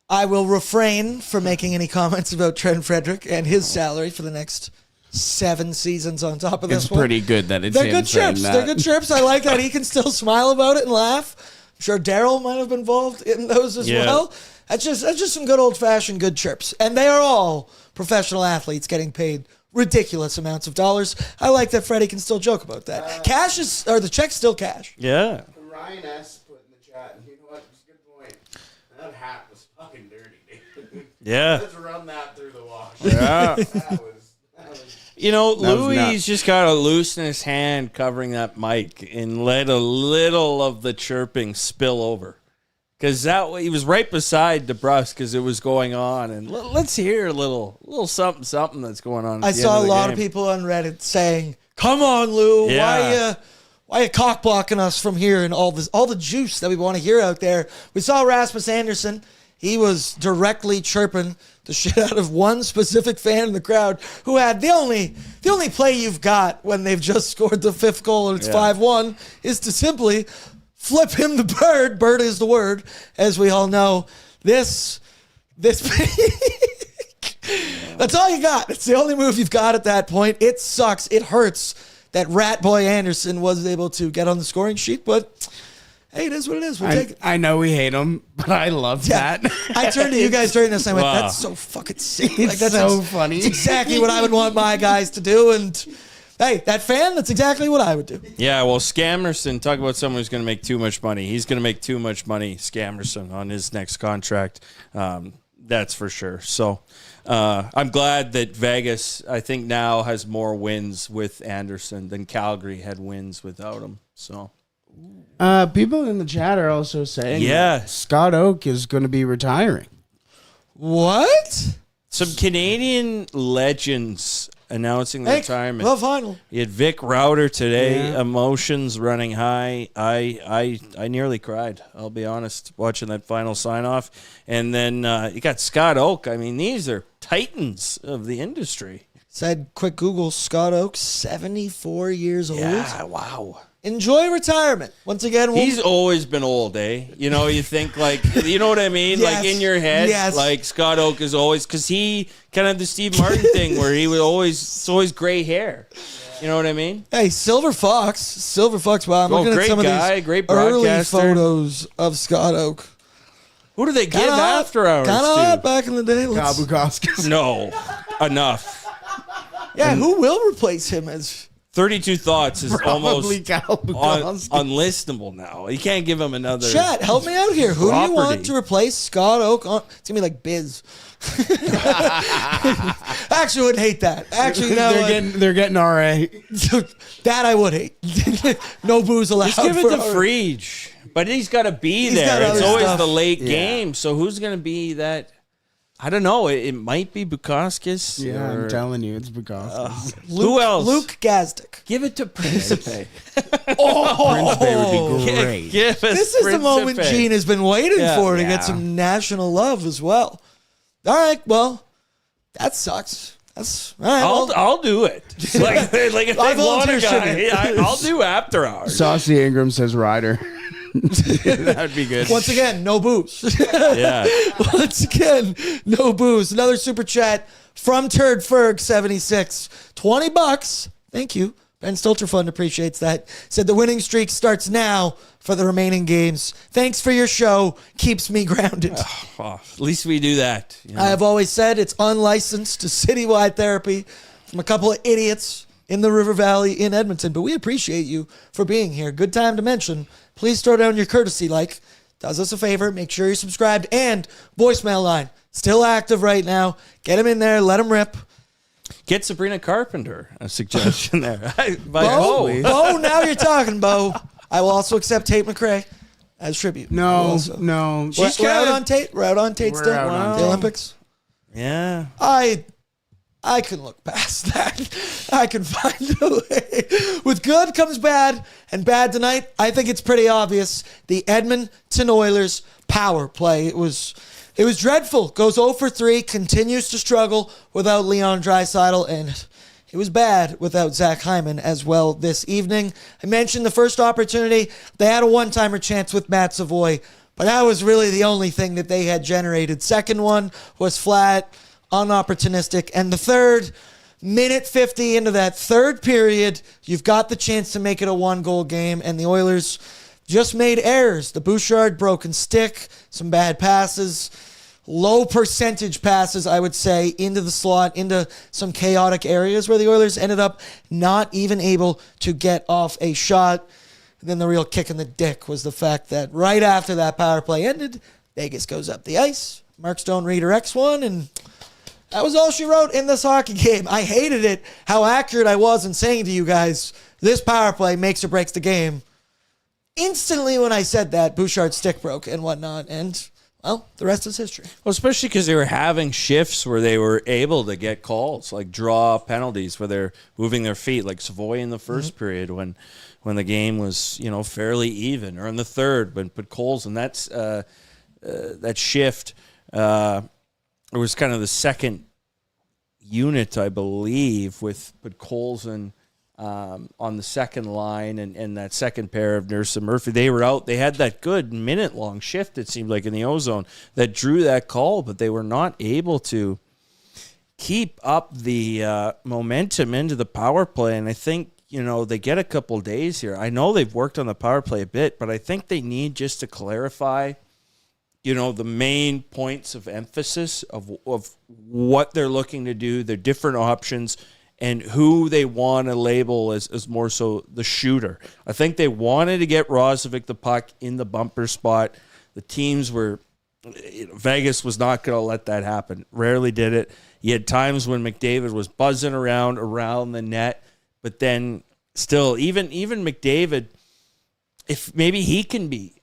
Speaker 2: I will refrain from making any comments about Trent Frederick and his salary for the next 7 seasons on top of this one.
Speaker 4: It's pretty good that it's
Speaker 2: They're
Speaker 4: him
Speaker 2: good
Speaker 4: saying
Speaker 2: trips.
Speaker 4: that.
Speaker 2: They're good trips. I like that he can still smile about it and laugh. I'm sure Daryl might have been involved in those as well. That's just some good old-fashioned good trips. And they are all professional athletes getting paid ridiculous amounts of dollars. I like that Freddie can still joke about that. The check's still cash.
Speaker 3: Yeah.
Speaker 4: Ryan S. put in the chat, you know what, it's a good point. That hat was fucking dirty, dude.
Speaker 3: Yeah.
Speaker 4: Let's run that through the wash.
Speaker 3: Yeah.
Speaker 4: that was
Speaker 3: Louis just got to loosen his hand covering that mic and let a little of the chirping spill over. Because he was right beside DeBrusque as it was going on. And let's hear a little something that's going on.
Speaker 2: I saw a lot of people on Reddit saying, come on, Lou, why you cock blocking us from hearing all the juice that we want to hear out there? We saw Rasmus Anderson. He was directly chirping the shit out of one specific fan in the crowd who had the only play you've got when they've just scored the 5th goal and it's 5-1 is to simply flip him the bird. Bird is the word, as we all know. This that's all you got. It's the only move you've got at that point. It sucks. It hurts that Rat Boy Anderson wasn't able to get on the scoring sheet, but hey, it is what it is. We'll take it.
Speaker 4: I know we hate him, but I love that.
Speaker 2: I turned to you guys during this and I went, that's so fucking sick.
Speaker 4: It's so funny.
Speaker 2: It's exactly what I would want my guys to do. And hey, that fan, that's exactly what I would do.
Speaker 3: Yeah, well, Scammerson, talk about someone who's going to make too much money. He's going to make too much money, Scammerson, on his next contract. That's for sure. So I'm glad that Vegas, I think, now has more wins with Anderson than Calgary had wins without him. So
Speaker 4: people in the chat are also saying
Speaker 3: that
Speaker 4: Scott Oak is going to be retiring.
Speaker 2: What?
Speaker 3: Some Canadian legends announcing the retirement.
Speaker 2: Well, final.
Speaker 3: You had Vic Rauter today.
Speaker 4: Yeah.
Speaker 3: Emotions running high. I nearly cried. I'll be honest, watching that final sign off. And then you got Scott Oak. I mean, these are titans of the industry.
Speaker 2: Said quick Google, Scott Oak, 74 years old.
Speaker 3: Yeah, wow.
Speaker 2: Enjoy retirement. Once again,
Speaker 3: He's always been old, eh? You know, you think like, you know what I mean?
Speaker 2: Yes.
Speaker 3: Like in your head,
Speaker 2: Yes.
Speaker 3: like Scott Oak is always, because he kind of the Steve Martin thing where he was always, it's always gray hair. You know what I mean?
Speaker 2: Hey, Silver Fox. Wow, I'm looking at
Speaker 3: great
Speaker 2: some
Speaker 3: guy,
Speaker 2: of these
Speaker 3: great
Speaker 2: early
Speaker 3: broadcaster.
Speaker 2: photos of Scott Oak.
Speaker 3: Who do they give
Speaker 2: Kinda hot.
Speaker 3: after hours
Speaker 2: Kinda
Speaker 3: to?
Speaker 2: hot back in the day. Let's-
Speaker 4: Gabukoskis.
Speaker 3: No, enough.
Speaker 2: Yeah, who will replace him as
Speaker 3: 32 Thoughts is almost
Speaker 4: Gabukoskis.
Speaker 3: unlistenable now. You can't give him another.
Speaker 2: Chat, help me out here. Who do you want
Speaker 3: property.
Speaker 2: to replace Scott Oak on? It's going to be like Biz. Actually, I would hate that. Actually, no.
Speaker 4: They're getting RA.
Speaker 2: That I would hate. No booze allowed.
Speaker 3: Just give it
Speaker 2: for
Speaker 3: to
Speaker 2: our-
Speaker 3: Freege. But he's got to be
Speaker 2: He's
Speaker 3: there.
Speaker 2: got
Speaker 3: It's
Speaker 2: other
Speaker 3: always
Speaker 2: stuff.
Speaker 3: the late
Speaker 4: Yeah.
Speaker 3: game. So who's going to be that? I don't know. It might be Bukauskas.
Speaker 4: Yeah,
Speaker 3: or-
Speaker 4: I'm telling you, it's Bukoskis.
Speaker 3: Who else?
Speaker 2: Luke Gazdick.
Speaker 3: Give it to Principe.
Speaker 2: Oh,
Speaker 4: Prince Bay would be great.
Speaker 3: Give us
Speaker 2: This is the moment
Speaker 3: Principe.
Speaker 2: Gene has been waiting
Speaker 3: Yeah.
Speaker 2: for to
Speaker 4: Yeah.
Speaker 2: get some national love as well. All right, well, that sucks. That's all right.
Speaker 3: I'll do it. Like if
Speaker 2: I
Speaker 3: they want a
Speaker 2: volunteer
Speaker 3: guy,
Speaker 2: shit.
Speaker 3: I'll do after hours.
Speaker 4: Saucy Ingram says Ryder. That'd be good.
Speaker 2: Once again, no booze.
Speaker 3: Yeah.
Speaker 2: Once again, no booze. Another super chat from Turd Ferg 76. $20. Thank you. Ben Stilter Fund appreciates that. Said the winning streak starts now for the remaining games. Thanks for your show. Keeps me grounded.
Speaker 3: Oh, at least we do that. You know?
Speaker 2: I have always said it's unlicensed to citywide therapy from a couple of idiots in the River Valley in Edmonton, but we appreciate you for being here. Good time to mention. Please throw down your courtesy like. Does us a favor. Make sure you're subscribed. And voicemail line. Still active right now. Get him in there. Let him rip.
Speaker 3: Get Sabrina Carpenter a suggestion there.
Speaker 2: Bo, now you're talking, Bo. I will also accept Tate McRae as tribute.
Speaker 4: No.
Speaker 2: We're out on Tate. We're out on Tate
Speaker 4: We're
Speaker 2: still.
Speaker 4: out on
Speaker 2: The
Speaker 4: Tate.
Speaker 2: Olympics.
Speaker 3: Yeah.
Speaker 2: I can look past that. I can find a way. With good comes bad, and bad tonight, I think it's pretty obvious. The Edmonton Oilers power play. It was dreadful. Goes 0 for 3, continues to struggle without Leon Draisaitl, and it was bad without Zach Hyman as well this evening. I mentioned the first opportunity. They had a one-timer chance with Matt Savoy, but that was really the only thing that they had generated. Second one was flat, unopportunistic. And the third, minute 50 into that third period, you've got the chance to make it a one-goal game, and the Oilers just made errors. The Bouchard broken stick, some bad passes, low percentage passes, I would say, into the slot, into some chaotic areas where the Oilers ended up not even able to get off a shot. And then the real kick in the dick was the fact that right after that power play ended, Vegas goes up the ice. Mark Stone redirects one, and that was all she wrote in this hockey game. I hated it, how accurate I was in saying to you guys, this power play makes or breaks the game. Instantly when I said that, Bouchard's stick broke and whatnot, and, well, the rest is history.
Speaker 3: Well, especially because they were having shifts where they were able to get calls, like draw penalties where they're moving their feet, like Savoy in the first period when the game was, fairly even, or in the third when put Coles, and that's that shift. It was kind of the second unit, I believe, with Colson on the second line and that second pair of Nurse and Murphy. They were out. They had that good minute-long shift, it seemed like, in the ozone that drew that call, but they were not able to keep up the momentum into the power play. And I think, they get a couple days here. I know they've worked on the power play a bit, but I think they need just to clarify the main points of emphasis of what they're looking to do, their different options, and who they want to label as more so the shooter. I think they wanted to get Roslovic the puck in the bumper spot. The teams were, Vegas was not going to let that happen. Rarely did it. You had times when McDavid was buzzing around the net, but then still, even McDavid, if maybe he can be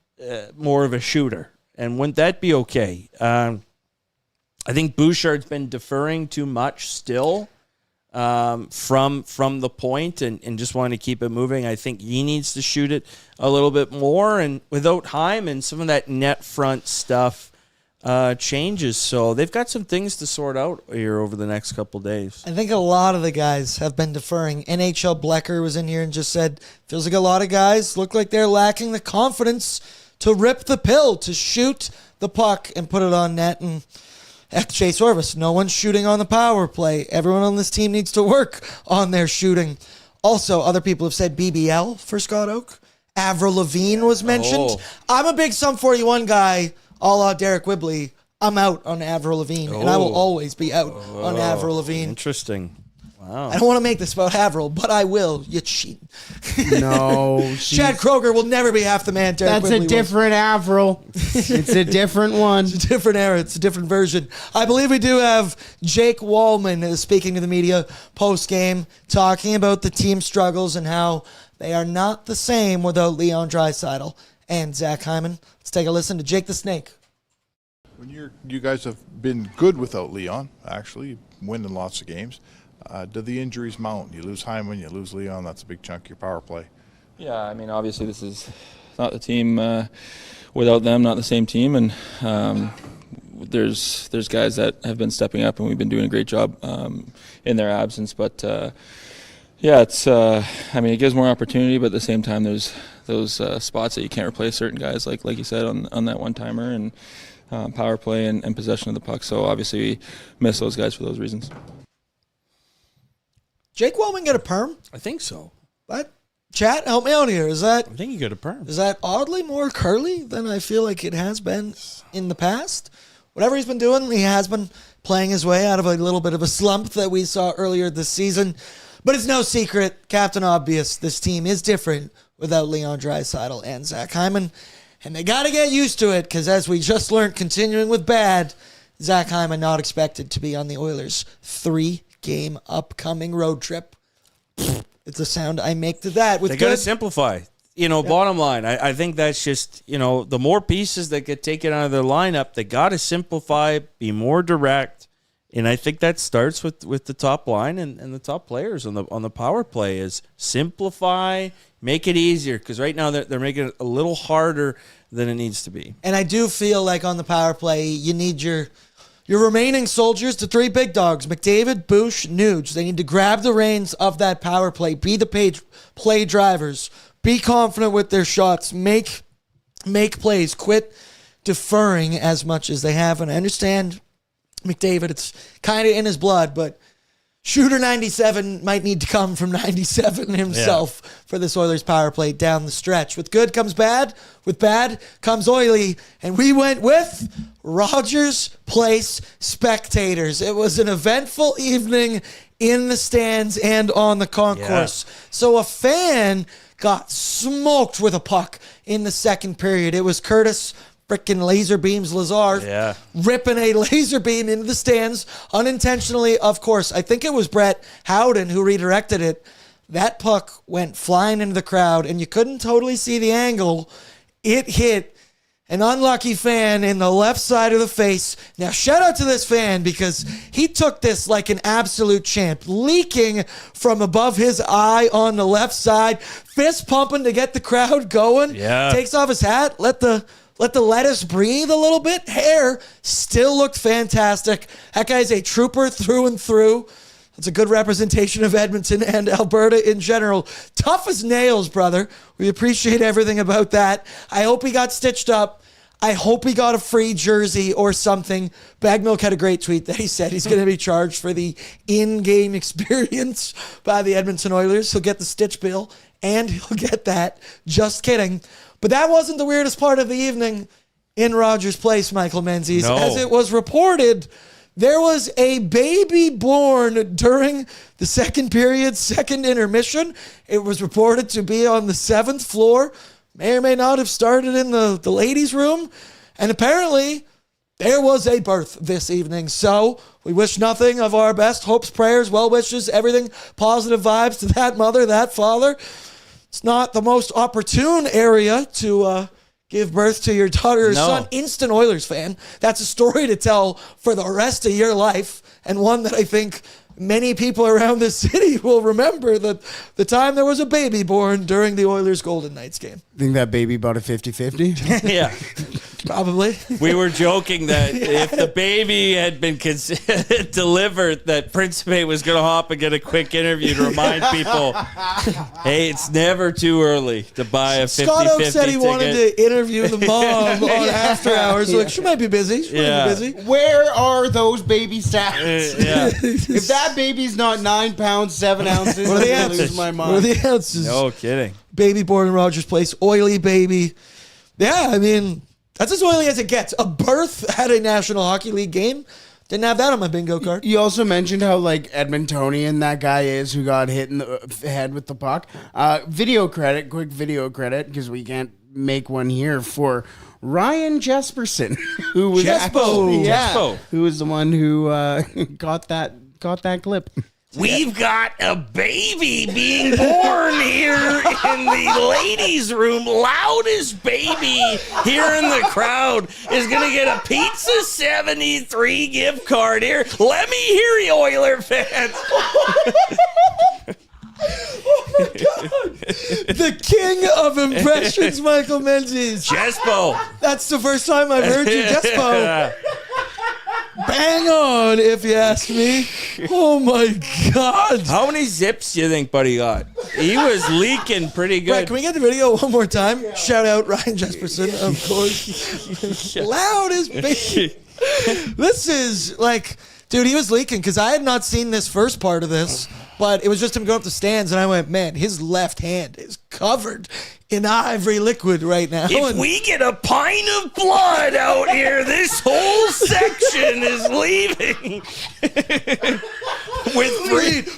Speaker 3: more of a shooter. And wouldn't that be okay? I think Bouchard's been deferring too much still. from the point and just wanting to keep it moving. I think he needs to shoot it a little bit more, and without Hyman, some of that net front stuff changes. So they've got some things to sort out here over the next couple days.
Speaker 2: I think a lot of the guys have been deferring. NHL Blecker was in here and just said, feels like a lot of guys look like they're lacking the confidence to rip the pill, to shoot the puck and put it on net. And Chase Orvis, no one's shooting on the power play. Everyone on this team needs to work on their shooting. Also, other people have said BBL for Scott Oak. Avril Lavigne was mentioned.
Speaker 3: Oh.
Speaker 2: I'm a big Sum 41 guy, a la Derek Whibley. I'm out on Avril Lavigne, and I will always be out on Avril Lavigne.
Speaker 3: Interesting. Wow.
Speaker 2: I don't want to make this about Avril, but I will. You cheat.
Speaker 4: No.
Speaker 2: Chad Kroger will never be half the man Derek
Speaker 4: That's
Speaker 2: Whibley
Speaker 4: a different Avril. It's a different one.
Speaker 2: It's a different era. It's a different version. I believe we do have Jake Wallman speaking to the media post-game, talking about the team struggles and how they are not the same without Leon Draisaitl and Zach Hyman. Let's take a listen to Jake the Snake.
Speaker 11: When you guys have been good without Leon, actually, winning lots of games, do the injuries mount? You lose Hyman, you lose Leon, that's a big chunk of your power play.
Speaker 12: Yeah, I mean, obviously this is not the team without them, not the same team, and there's guys that have been stepping up, and we've been doing a great job in their absence. But yeah, it's I mean, it gives more opportunity, but at the same time, there's those spots that you can't replace certain guys, like you said on that one timer and power play and possession of the puck. So obviously, we miss those guys for those reasons.
Speaker 2: Jake Wallman get a perm?
Speaker 3: I think so.
Speaker 2: What? Chat, help me out here.
Speaker 3: I think you got a perm.
Speaker 2: Is that oddly more curly than I feel like it has been in the past? Whatever he's been doing, he has been playing his way out of a little bit of a slump that we saw earlier this season. But it's no secret, Captain Obvious, this team is different without Leon Draisaitl and Zach Hyman. And they got to get used to it, because as we just learned, continuing with bad, Zach Hyman not expected to be on the Oilers' 3-game upcoming road trip. It's a sound I make to that.
Speaker 3: They got to simplify. Bottom line, I think that's just, the more pieces that get taken out of their lineup, they got to simplify, be more direct. And I think that starts with the top line and the top players on the power play is simplify, make it easier. Because right now they're making it a little harder than it needs to be.
Speaker 2: And I do feel like on the power play, you need your remaining soldiers, the 3 big dogs, McDavid, Bush, Nuge. They need to grab the reins of that power play, be the play drivers, be confident with their shots, make plays, quit deferring as much as they have. And I understand McDavid, it's kind of in his blood, but shooter 97 might need to come from 97 himself for this Oilers power play down the stretch. With good comes bad, with bad comes oily, and we went with Rogers Place spectators. It was an eventful evening in the stands and on the concourse. Yeah. So a fan got smoked with a puck in the second period. It was Curtis frickin' laser beams Lazar ripping a laser beam into the stands unintentionally, of course. I think it was Brett Howden who redirected it. That puck went flying into the crowd, and you couldn't totally see the angle. It hit an unlucky fan in the left side of the face. Now, shout out to this fan, because he took this like an absolute champ, leaking from above his eye on the left side, fist pumping to get the crowd going.
Speaker 3: Yeah.
Speaker 2: Takes off his hat, let the lettuce breathe a little bit. Hair still looked fantastic. That guy's a trooper through and through. That's a good representation of Edmonton and Alberta in general. Tough as nails, brother. We appreciate everything about that. I hope he got stitched up. I hope he got a free jersey or something. Bagmilk had a great tweet that he said he's going to be charged for the in-game experience by the Edmonton Oilers. He'll get the stitch bill, and he'll get that. Just kidding. But that wasn't the weirdest part of the evening in Rogers Place, Michael Menzies.
Speaker 3: No.
Speaker 2: As it was reported, there was a baby born during the second period, second intermission. It was reported to be on the 7th floor. May or may not have started in the ladies' room. And apparently, there was a birth this evening. So we wish nothing of our best hopes, prayers, well wishes, everything, positive vibes to that mother, that father. It's not the most opportune area to give birth to your daughter or son. Instant Oilers fan. That's a story to tell for the rest of your life, and one that I think many people around the city will remember the time there was a baby born during the Oilers Golden Knights game.
Speaker 4: Think that baby bought a 50-50?
Speaker 3: Yeah.
Speaker 2: Probably.
Speaker 3: We were joking that if the baby had been delivered, that Principe was going to hop and get a quick interview to remind people, hey, it's never too early to buy a 50-50
Speaker 2: Scott Oak said he
Speaker 3: ticket.
Speaker 2: wanted to interview the mom on After Hours. Like, she might be busy. She might be busy.
Speaker 4: Where are those baby stats?
Speaker 3: If
Speaker 4: that baby's not 9 pounds, 7 ounces,
Speaker 2: What are the
Speaker 4: I'm gonna
Speaker 2: ounces?
Speaker 4: lose my mind.
Speaker 2: What are the ounces?
Speaker 3: No kidding.
Speaker 2: Baby born in Rogers Place. Oily baby. Yeah, I mean, that's as oily as it gets. A birth at a National Hockey League game. Didn't have that on my bingo card.
Speaker 4: You also mentioned how Edmontonian that guy is who got hit in the head with the puck. Quick video credit, because we can't make one here for Ryan Jesperson, who was
Speaker 3: Jespo.
Speaker 4: who was the one who got that clip.
Speaker 3: We've got a baby being born here in the ladies' room. Loudest baby here in the crowd is going to get a Pizza 73 gift card here. Let me hear you, Oiler fans.
Speaker 2: Oh my God. The king of impressions, Michael Menzies.
Speaker 3: Jespo.
Speaker 2: That's the first time I've heard you, Jespo. Bang on, if you ask me. Oh my God.
Speaker 3: How many zips do you think Buddy got? He was leaking pretty good.
Speaker 2: Right, can we get the video one more time? Shout out Ryan Jesperson, of course. Loud as baby. This is dude, he was leaking because I had not seen this first part of this, but it was just him going up the stands, and I went, man, his left hand is covered in ivory liquid right now.
Speaker 3: If we get a pint of blood out here, this whole section is leaving. With please.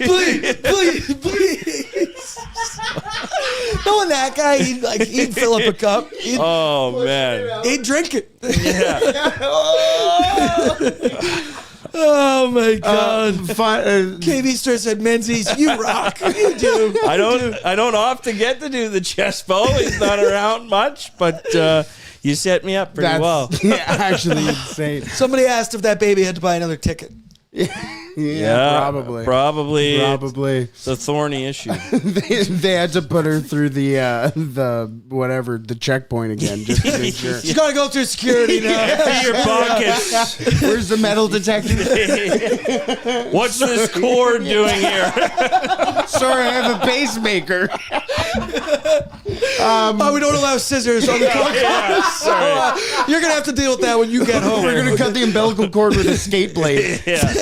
Speaker 2: Knowing that guy, he'd fill up a cup.
Speaker 3: Oh, man.
Speaker 2: He'd drink it.
Speaker 3: Yeah.
Speaker 2: Oh my God! KB Stir said, "Menzies, you rock. You do.
Speaker 3: I don't often get to do the Jespo. He's not around much, but you set me up pretty well.
Speaker 4: Yeah, actually insane.
Speaker 2: Somebody asked if that baby had to buy another ticket.
Speaker 4: Yeah, probably.
Speaker 3: It's a thorny issue.
Speaker 4: they had to put her through the checkpoint again just to make sure.
Speaker 2: She's got to go through security now.
Speaker 3: Empty your pockets.
Speaker 4: Where's the metal detector?
Speaker 3: What's this cord doing here?
Speaker 4: Sorry, I have a pacemaker.
Speaker 2: We don't allow scissors on the cord. So you're gonna have to deal with that when you get home.
Speaker 4: We're gonna cut the umbilical cord with a skate blade.
Speaker 3: Yeah.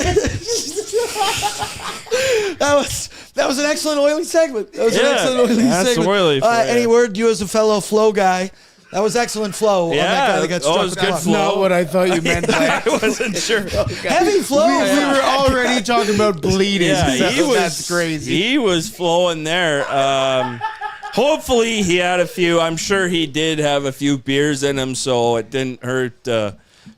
Speaker 2: That was an excellent oily segment. That's
Speaker 3: That's oily for you.
Speaker 2: Any word, you as a fellow flow guy? That was excellent flow on that guy that got struck
Speaker 3: it was
Speaker 2: with
Speaker 3: good
Speaker 2: the puck.
Speaker 3: flow.
Speaker 4: Not what I thought you meant.
Speaker 3: I wasn't sure.
Speaker 2: Heavy flow.
Speaker 4: We were already talking about bleeding.
Speaker 3: Yeah,
Speaker 4: so that's crazy.
Speaker 3: He was flowing there. Hopefully he had a few. I'm sure he did have a few beers in him, so it didn't hurt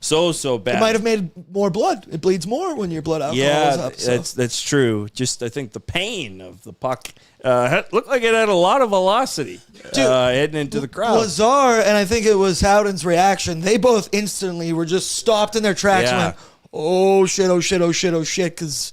Speaker 3: so bad.
Speaker 2: It might have made more blood. It bleeds more when your blood alcohol is up. So.
Speaker 3: That's true. Just I think the pain of the puck looked like it had a lot of velocity heading into the crowd.
Speaker 2: Lazar and I think it was Howden's reaction. They both instantly were just stopped in their tracks and went, oh shit, because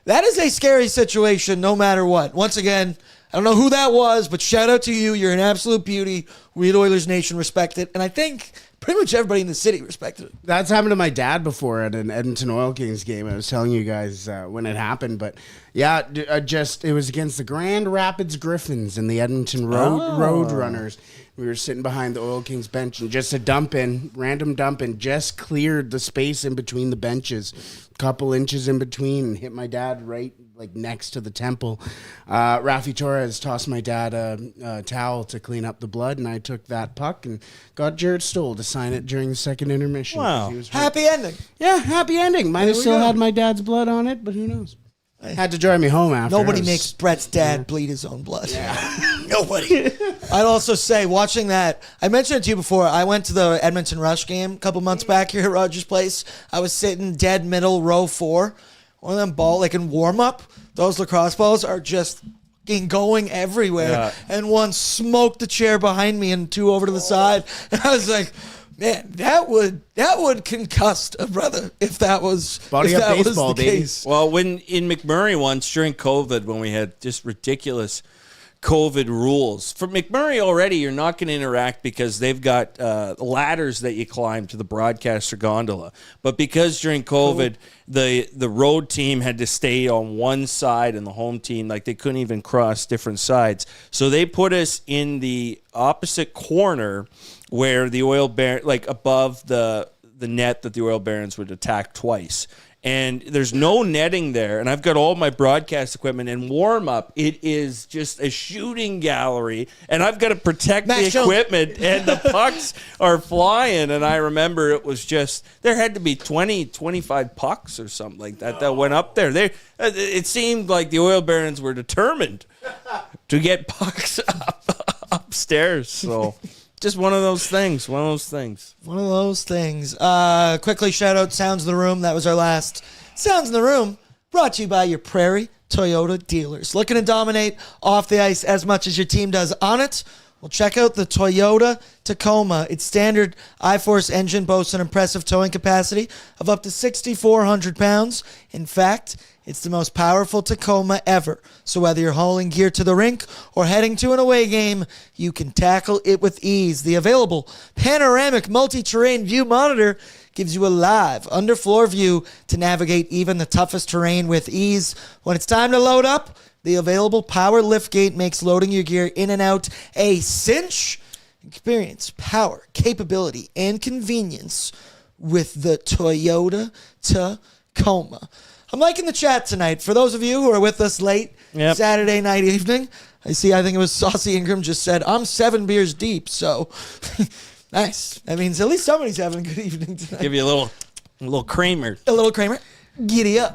Speaker 2: that is a scary situation no matter what. Once again, I don't know who that was, but shout out to you. You're an absolute beauty. We at Oilers Nation respect it. And I think pretty much everybody in the city respected it.
Speaker 4: That's happened to my dad before at an Edmonton Oil Kings game. I was telling you guys when it happened, but yeah, it was against the Grand Rapids Griffins and the Edmonton Road Runners. We were sitting behind the Oil Kings bench, and just a random dump in, just cleared the space in between the benches, couple inches in between, and hit my dad right next to the temple. Rafi Torres tossed my dad a towel to clean up the blood, and I took that puck and got Jared Stoll to sign it during the second intermission.
Speaker 3: Wow.
Speaker 2: Happy ending.
Speaker 4: Yeah, happy ending. Might have still had my dad's blood on it, but who knows? Had to drive me home after.
Speaker 2: Nobody makes Brett's dad bleed his own blood. Yeah. Nobody. I'd also say, watching that, I mentioned it to you before, I went to the Edmonton Rush game a couple months back here at Rogers Place. I was sitting dead middle, row 4. One of them ball, in warm-up, those lacrosse balls are just going everywhere. Yeah. And one smoked the chair behind me and 2 over to the side. And I was like, Man, that would concuss a brother if that was
Speaker 4: Body
Speaker 2: if
Speaker 4: up
Speaker 2: that was
Speaker 4: baseball,
Speaker 2: the
Speaker 4: baby.
Speaker 2: case.
Speaker 3: Well, when in McMurray once during COVID, when we had just ridiculous COVID rules for McMurray already, you're not going to interact because they've got ladders that you climb to the broadcaster gondola. But because during COVID, the road team had to stay on one side and the home team, like they couldn't even cross different sides. So they put us in the opposite corner where the like above the net that the Oil Barons would attack twice. And there's no netting there, and I've got all my broadcast equipment and warm up. It is just a shooting gallery, and I've got to protect the equipment, and the pucks are flying. And I remember it was just, there had to be 20, 25 pucks or something like that that went up there. It seemed like the Oil Barons were determined to get pucks upstairs. So just one of those things.
Speaker 2: Quickly shout out Sounds in the Room. That was our last Sounds in the Room, brought to you by your Prairie Toyota dealers. Looking to dominate off the ice as much as your team does on it? Well, check out the Toyota Tacoma. Its standard I-Force engine boasts an impressive towing capacity of up to 6,400 pounds. In fact, it's the most powerful Tacoma ever. So whether you're hauling gear to the rink or heading to an away game, you can tackle it with ease. The available panoramic multi-terrain view monitor gives you a live underfloor view to navigate even the toughest terrain with ease. When it's time to load up, the available power liftgate makes loading your gear in and out a cinch. Experience, power, capability, and convenience with the Toyota Tacoma. I'm liking the chat tonight. For those of you who are with us late Saturday night evening, I think it was Saucy Ingram just said, I'm 7 beers deep, so nice. That means at least somebody's having a good evening tonight.
Speaker 3: Give you a little Kramer.
Speaker 2: A little Kramer. Giddy up.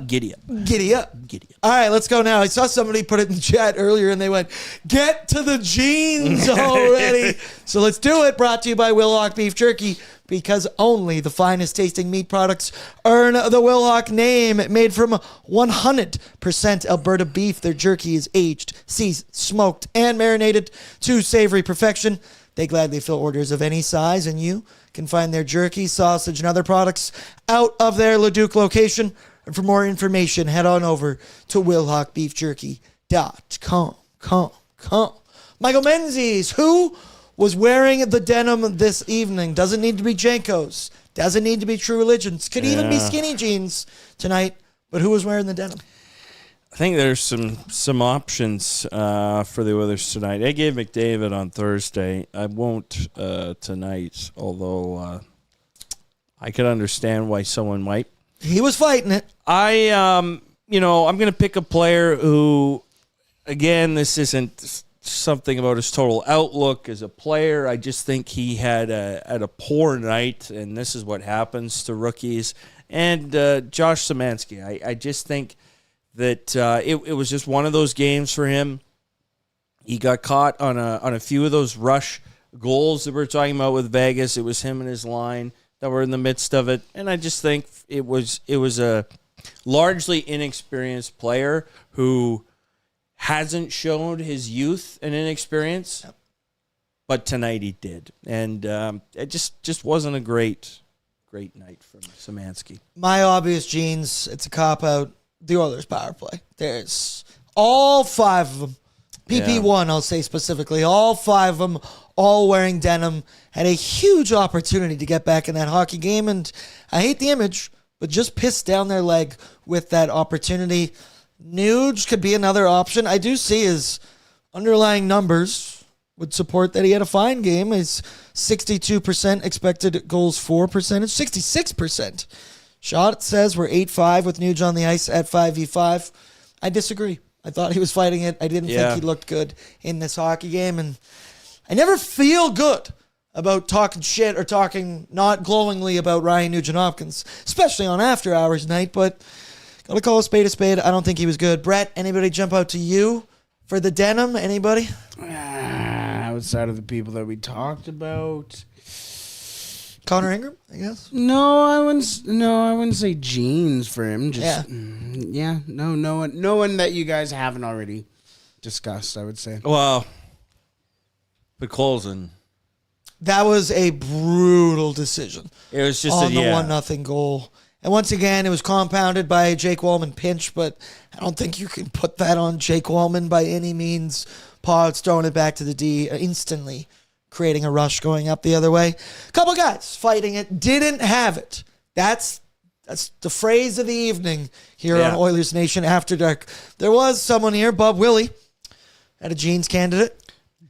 Speaker 2: All right, let's go now. I saw somebody put it in the chat earlier, and they went, get to the jeans already. So let's do it. Brought to you by Willock Beef Jerky, because only the finest tasting meat products earn the Willock name. Made from 100% Alberta beef, their jerky is aged, seasoned, smoked, and marinated to savory perfection. They gladly fill orders of any size, and you can find their jerky, sausage, and other products out of their Leduc location. And for more information, head on over to WillHawkBeefJerky.com. Michael Menzies, who was wearing the denim this evening? Doesn't need to be Jankos. Doesn't need to be True Religions. Could even be skinny jeans tonight. But who was wearing the denim?
Speaker 3: I think there's some options for the Oilers tonight. I gave McDavid on Thursday. I won't tonight, although I could understand why someone might.
Speaker 2: He was fighting it.
Speaker 3: I'm going to pick a player who, again, this isn't something about his total outlook as a player. I just think he had a poor night, and this is what happens to rookies. And Josh Szymanski, I just think that it was just one of those games for him. He got caught on a few of those rush goals that we were talking about with Vegas. It was him and his line that were in the midst of it, and I just think it was a largely inexperienced player who hasn't shown his youth and inexperience, but tonight he did, and it just wasn't a great night from Szymanski.
Speaker 2: My obvious genes, it's a cop-out. The Oilers power play. There's all 5 of them. PP1, I'll say specifically. All 5 of them, all wearing denim, had a huge opportunity to get back in that hockey game, and I hate the image, but just pissed down their leg with that opportunity. Nuge could be another option. I do see his underlying numbers would support that he had a fine game. His 62% expected goals for percentage, 66%. Shot says we're 8-5 with Nuge on the ice at 5v5. I disagree. I thought he was fighting it. I didn't think he looked good in this hockey game. And I never feel good about talking shit or talking not glowingly about Ryan Nugent-Hopkins, especially on After Hours night. But got to call a spade a spade. I don't think he was good. Brett, anybody jump out to you for the denim? Anybody?
Speaker 4: Outside of the people that we talked about.
Speaker 2: Connor Ingram, I guess.
Speaker 4: No, I wouldn't say jeans for him. Just no one that you guys haven't already discussed. I would say.
Speaker 3: Well, Podkolzin.
Speaker 2: That was a brutal decision.
Speaker 3: It was just
Speaker 2: on the 1-0 goal. And once again, it was compounded by a Jake Wallman pinch, but I don't think you can put that on Jake Wallman by any means. Pods throwing it back to the D instantly, creating a rush going up the other way. Couple guys fighting it, didn't have it. That's the phrase of the evening here on Oilers Nation After Dark. There was someone here, Bob Willie, had a jeans candidate.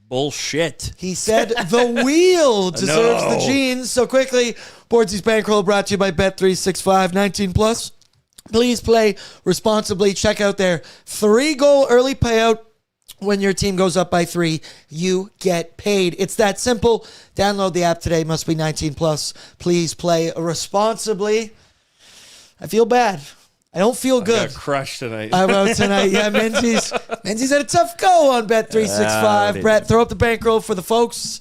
Speaker 3: Bullshit.
Speaker 2: He said the wheel deserves the jeans. So quickly, Bordzy's Bankroll brought to you by Bet365, 19+. Please play responsibly. Check out their 3-goal early payout. When your team goes up by 3, you get paid. It's that simple. Download the app today. Must be 19+. Please play responsibly. I feel bad. I don't feel good.
Speaker 3: I got crushed tonight.
Speaker 2: About tonight. Yeah, Menzies had a tough go on Bet365. Brett, throw up the bankroll for the folks.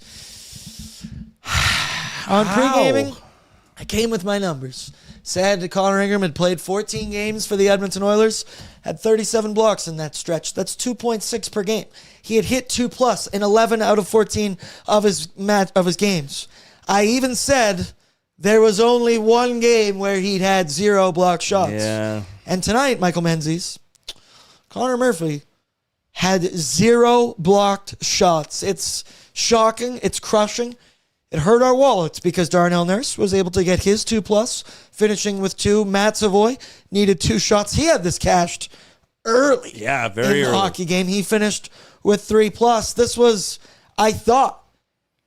Speaker 2: On pre-gaming, I came with my numbers. Said Connor Ingram had played 14 games for the Edmonton Oilers, had 37 blocks in that stretch. That's 2.6 per game. He had hit 2+ in 11 out of 14 of his games. I even said there was only one game where he'd had 0 block shots.
Speaker 3: Yeah.
Speaker 2: And tonight, Michael Menzies, Connor Murphy had 0 blocked shots. It's shocking. It's crushing. It hurt our wallets because Darnell Nurse was able to get his 2+, finishing with 2. Matt Savoy needed 2 shots. He had this cashed early.
Speaker 3: Yeah, very
Speaker 2: in the
Speaker 3: early.
Speaker 2: hockey game. He finished with 3+. This was, I thought,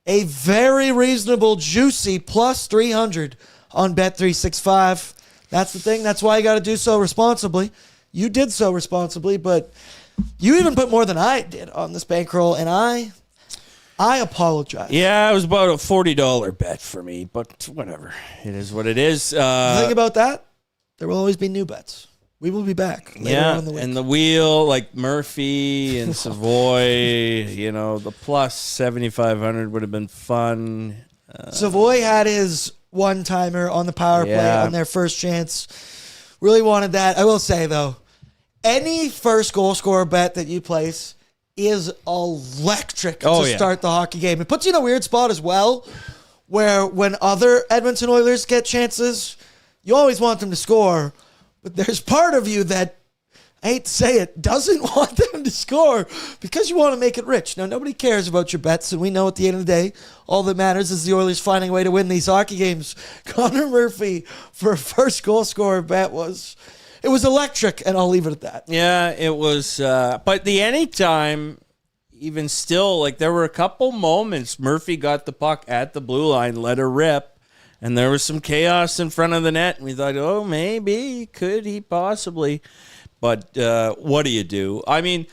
Speaker 2: a very reasonable, juicy +300 on Bet365. That's the thing. That's why you got to do so responsibly. You did so responsibly, but you even put more than I did on this bankroll, and I apologize.
Speaker 3: Yeah, it was about a $40 bet for me, but whatever. It is what it is.
Speaker 2: The thing about that, there will always be new bets. We will be back later on in the week.
Speaker 3: And the wheel, like Murphy and Savoy, the plus 7,500 would have been fun.
Speaker 2: Savoy had his one-timer on the power play on their first chance. Really wanted that. I will say, though, any first goal scorer bet that you place is electric to start the hockey game. It puts you in a weird spot as well, where when other Edmonton Oilers get chances, you always want them to score, but there's part of you that, I hate to say it, doesn't want them to score because you want to make it rich. Now, nobody cares about your bets, and we know at the end of the day, all that matters is the Oilers finding a way to win these hockey games. Connor Murphy for a first goal scorer bet it was electric, and I'll leave it at that.
Speaker 3: Yeah, it was. But the anytime, even still, like there were a couple moments Murphy got the puck at the blue line, let her rip, and there was some chaos in front of the net. And we thought, oh, maybe, could he possibly? But what do you do? I mean,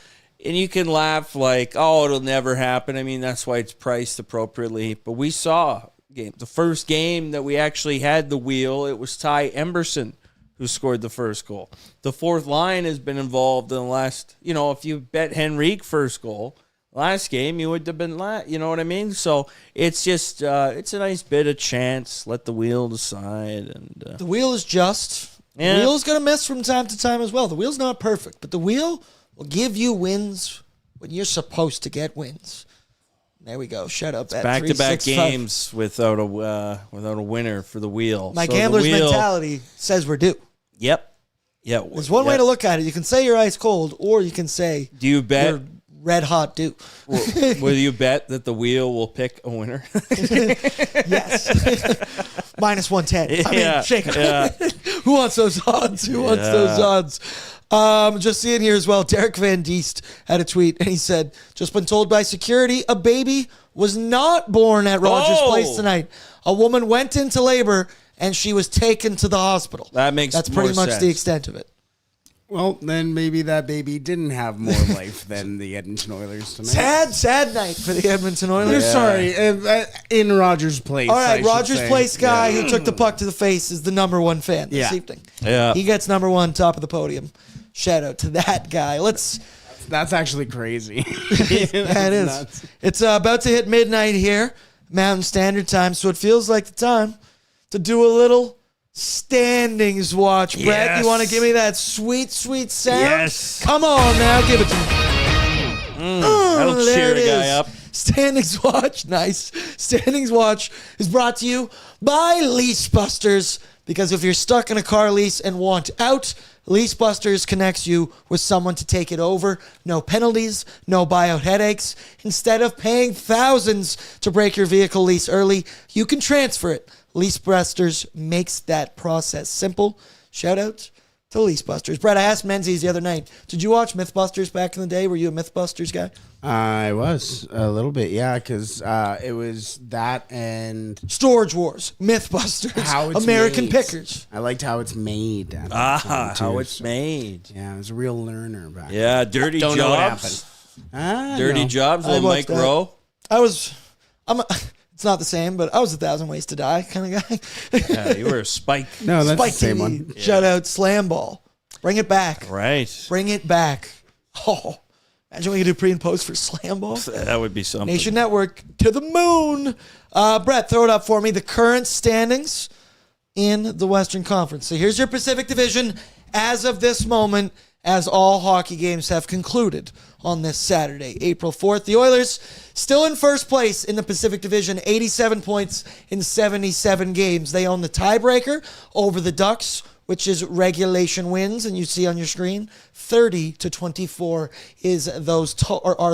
Speaker 3: and you can laugh like, oh, it'll never happen. I mean, that's why it's priced appropriately. But we saw the first game that we actually had the wheel, it was Ty Emberson who scored the first goal. The fourth line has been involved in the last, if you bet Henrique first goal, last game you would have been, you know what I mean? So it's just, it's a nice bit of chance. Let the wheel decide. And
Speaker 2: the wheel is just. The wheel's going to miss from time to time as well. The wheel's not perfect, but the wheel will give you wins when you're supposed to get wins. There we go. Shut up.
Speaker 3: Back-to-back games without a winner for the wheel.
Speaker 2: My gambler's mentality says we're due.
Speaker 3: Yep. Yeah.
Speaker 2: There's one way to look at it. You can say you're ice cold, or you can say
Speaker 3: do you bet
Speaker 2: you're red hot due.
Speaker 3: Will you bet that the wheel will pick a winner?
Speaker 2: Yes. Minus 110. I mean, shake it. Who wants those odds? Who wants those odds? Just seeing here as well, Derek Van Diest had a tweet, and he said, just been told by security a baby was not born at Rogers Place tonight. A woman went into labor, and she was taken to the hospital. That's pretty much
Speaker 3: sense.
Speaker 2: The extent of it.
Speaker 4: Well, then maybe that baby didn't have more life than the Edmonton Oilers tonight.
Speaker 2: Sad night for the Edmonton Oilers.
Speaker 4: Yeah. Sorry, in Rogers Place.
Speaker 2: All right, Rogers Place guy who took the puck to the face is the number one fan this evening.
Speaker 3: Yeah.
Speaker 2: He gets number one, top of the podium. Shout out to that guy.
Speaker 4: That's actually crazy.
Speaker 2: Yeah, it is. Nuts. It's about to hit midnight here, Mountain Standard Time, so it feels like the time to do a little standings watch. Brett,
Speaker 3: Yes.
Speaker 2: you want to give me that sweet, sweet sound?
Speaker 3: Yes.
Speaker 2: Come on now, give it to me.
Speaker 3: That'll
Speaker 2: there
Speaker 3: cheer
Speaker 2: it
Speaker 3: a guy
Speaker 2: is.
Speaker 3: up.
Speaker 2: Standings Watch, nice. Standings Watch is brought to you by Lease Busters, because if you're stuck in a car lease and want out, Lease Busters connects you with someone to take it over. No penalties, no buyout headaches. Instead of paying thousands to break your vehicle lease early, you can transfer it. Lease Busters makes that process simple. Shout out to Lease Busters. Brett, I asked Menzies the other night, did you watch Mythbusters back in the day? Were you a Mythbusters guy?
Speaker 4: I was a little bit, yeah, because it was that and
Speaker 2: Storage Wars, Mythbusters, American
Speaker 4: made.
Speaker 2: Pickers.
Speaker 4: I liked how it's made.
Speaker 3: How it's made.
Speaker 4: Yeah, I was a real learner back
Speaker 3: Yeah,
Speaker 4: then.
Speaker 3: Dirty
Speaker 4: Don't know what
Speaker 3: Jobs.
Speaker 4: happened.
Speaker 3: Dirty Jobs,
Speaker 2: I
Speaker 3: little
Speaker 2: watched
Speaker 3: Mike
Speaker 2: that.
Speaker 3: Rowe.
Speaker 2: It's not the same, but I was 1,000 Ways to Die kind of guy.
Speaker 3: Yeah, you were a Spike.
Speaker 4: No, that's
Speaker 2: Spike
Speaker 4: the same
Speaker 2: TV.
Speaker 4: one.
Speaker 2: Shout out Slam Ball. Bring it back.
Speaker 3: Right.
Speaker 2: Bring it back. Oh, imagine we could do pre and post for Slam Ball.
Speaker 3: That would be something.
Speaker 2: Nation Network to the moon. Brett, throw it up for me. The current standings in the Western Conference. So here's your Pacific Division as of this moment, as all hockey games have concluded on this Saturday, April 4th. The Oilers still in first place in the Pacific Division, 87 points in 77 games. They own the tiebreaker over the Ducks, which is regulation wins, and you see on your screen, 30-24 is are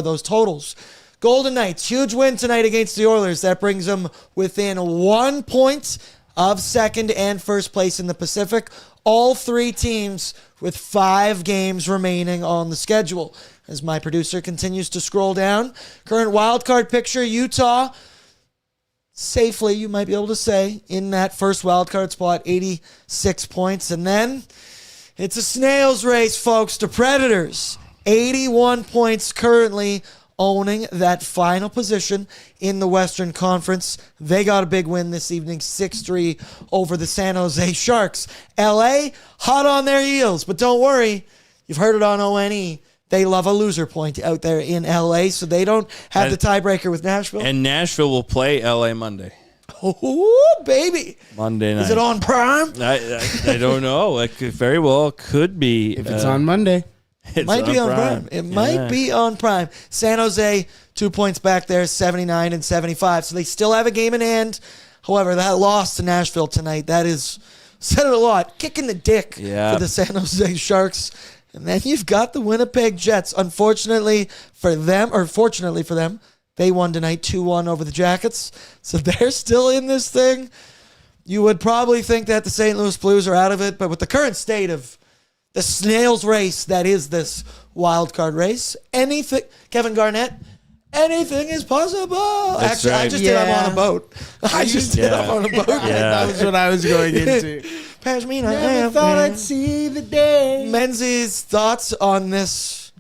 Speaker 2: those totals. Golden Knights, huge win tonight against the Oilers. That brings them within 1 point of second and first place in the Pacific. All three teams with 5 games remaining on the schedule. As my producer continues to scroll down, current wildcard picture, Utah, safely, you might be able to say, in that first wildcard spot, 86 points. And then it's a snail's race, folks, to Predators. 81 points currently owning that final position in the Western Conference. They got a big win this evening, 6-3 over the San Jose Sharks. LA, hot on their heels, but don't worry, you've heard it on ONE. They love a loser point out there in LA, so they don't have the tiebreaker with Nashville.
Speaker 3: And Nashville will play LA Monday.
Speaker 2: Oh, baby.
Speaker 3: Monday night.
Speaker 2: Is it on Prime?
Speaker 3: I don't know. It could, very well could be.
Speaker 4: If it's on Monday.
Speaker 2: It might be on Prime. It might be on Prime. San Jose, 2 points back there, 79 and 75. So they still have a game in hand. However, that loss to Nashville tonight, that is, said it a lot, kicking the dick for the San Jose Sharks. And then you've got the Winnipeg Jets. Fortunately for them, they won tonight 2-1 over the Jackets. So they're still in this thing. You would probably think that the St. Louis Blues are out of it, but with the current state of the snail's race that is this wild card race, anything, Kevin Garnett, anything is possible.
Speaker 3: That's
Speaker 2: Actually,
Speaker 3: right.
Speaker 2: I just did. I'm on a boat.
Speaker 4: I'm
Speaker 2: on a boat.
Speaker 4: That was what I was going into.
Speaker 2: Pass me
Speaker 4: Never thought I'd see the day.
Speaker 2: Menzies, thoughts on this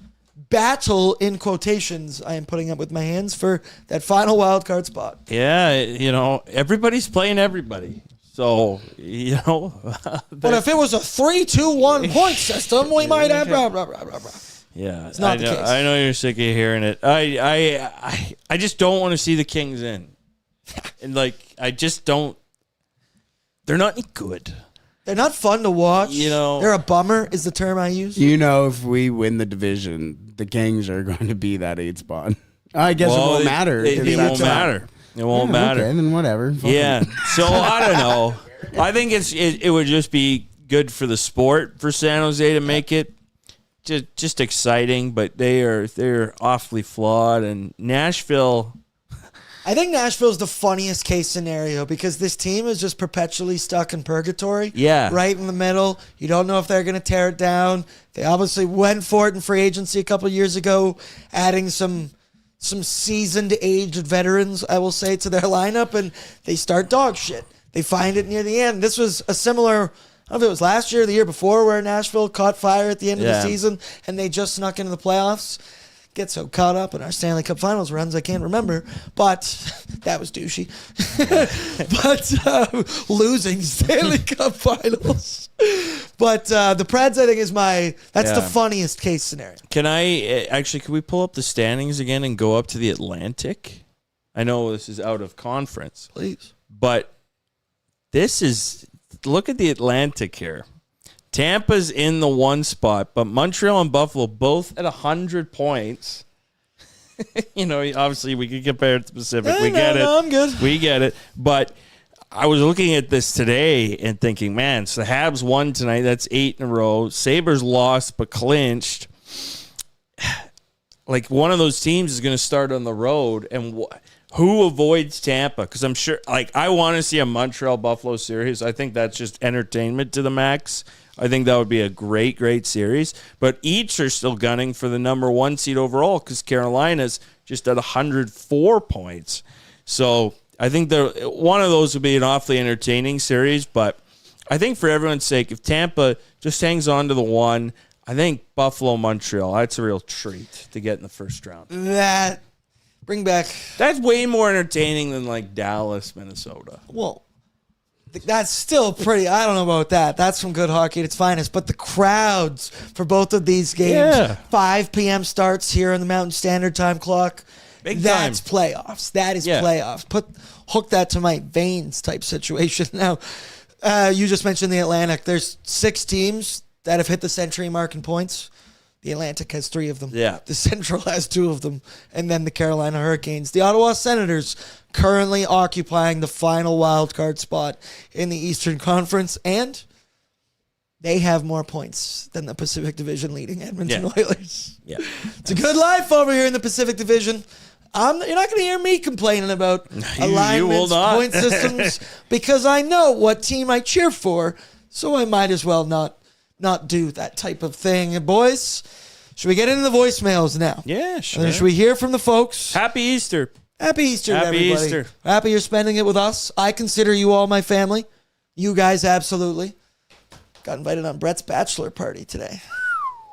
Speaker 2: battle, in quotations, I am putting up with my hands for that final wild card spot.
Speaker 3: Yeah, everybody's playing everybody. So,
Speaker 2: But if it was a 3-2-1 point system, we might have blah, blah, blah, blah, blah.
Speaker 3: Yeah,
Speaker 2: It's not the case.
Speaker 3: I know you're sick of hearing it. I just don't want to see the Kings in. And, I just don't. They're not any good.
Speaker 2: They're not fun to watch. They're a bummer is the term I use.
Speaker 4: If we win the division, the Kings are going to be that 8 spot. I guess it won't matter.
Speaker 3: It won't matter. It won't matter.
Speaker 4: Okay, then whatever.
Speaker 3: Yeah. So I don't know. I think it would just be good for the sport for San Jose to make it just exciting, but they're awfully flawed. And Nashville,
Speaker 2: I think Nashville's the funniest case scenario because this team is just perpetually stuck in purgatory.
Speaker 3: Yeah.
Speaker 2: Right in the middle. You don't know if they're going to tear it down. They obviously went for it in free agency a couple of years ago, adding some seasoned, aged veterans, I will say, to their lineup, and they start dog shit. They find it near the end. This was a similar, I don't know if it was last year or the year before, where Nashville caught fire at the end of the season, and they just snuck into the playoffs. Get so caught up in our Stanley Cup Finals runs, I can't remember, but that was douchey. But losing Stanley Cup Finals. But the Preds, I think, is that's the funniest case scenario.
Speaker 3: can we pull up the standings again and go up to the Atlantic? I know this is out of conference.
Speaker 2: Please.
Speaker 3: But look at the Atlantic here. Tampa's in the 1 spot, but Montreal and Buffalo both at 100 points. Obviously we could compare it to Pacific.
Speaker 2: Yeah,
Speaker 3: We get it.
Speaker 2: I'm good.
Speaker 3: We get it. But I was looking at this today and thinking, man, so the Habs won tonight. That's 8 in a row. Sabres lost but clinched. Like, one of those teams is going to start on the road, and who avoids Tampa? Because I'm sure, I want to see a Montreal-Buffalo series. I think that's just entertainment to the max. I think that would be a great, great series. But each are still gunning for the number 1 seed overall because Carolina's just at 104 points. So I think one of those would be an awfully entertaining series. But I think for everyone's sake, if Tampa just hangs on to the 1, I think Buffalo-Montreal, that's a real treat to get in the first round. That's way more entertaining than Dallas-Minnesota.
Speaker 2: Well, that's still pretty. I don't know about that. That's some good hockey at its finest. But the crowds for both of these games, 5 p.m. starts here on the Mountain Standard Time clock. That's playoffs. That is playoffs. Hook that to my veins type situation. Now, you just mentioned the Atlantic. There's 6 teams that have hit the century mark in points. The Atlantic has 3 of them.
Speaker 3: Yeah.
Speaker 2: The Central has 2 of them. And then the Carolina Hurricanes. The Ottawa Senators currently occupying the final wild card spot in the Eastern Conference. And they have more points than the Pacific Division leading Edmonton Oilers.
Speaker 3: Yeah.
Speaker 2: It's a good life over here in the Pacific Division. You're not going to hear me complaining about alignments, point systems, because I know what team I cheer for, so I might as well not do that type of thing. And boys, should we get into the voicemails now?
Speaker 3: Yeah, sure.
Speaker 2: And should we hear from the folks?
Speaker 3: Happy Easter.
Speaker 2: Happy Easter,
Speaker 3: Happy
Speaker 2: everybody.
Speaker 3: Easter.
Speaker 2: Happy you're spending it with us. I consider you all my family. You guys, absolutely. Got invited on Brett's bachelor party today.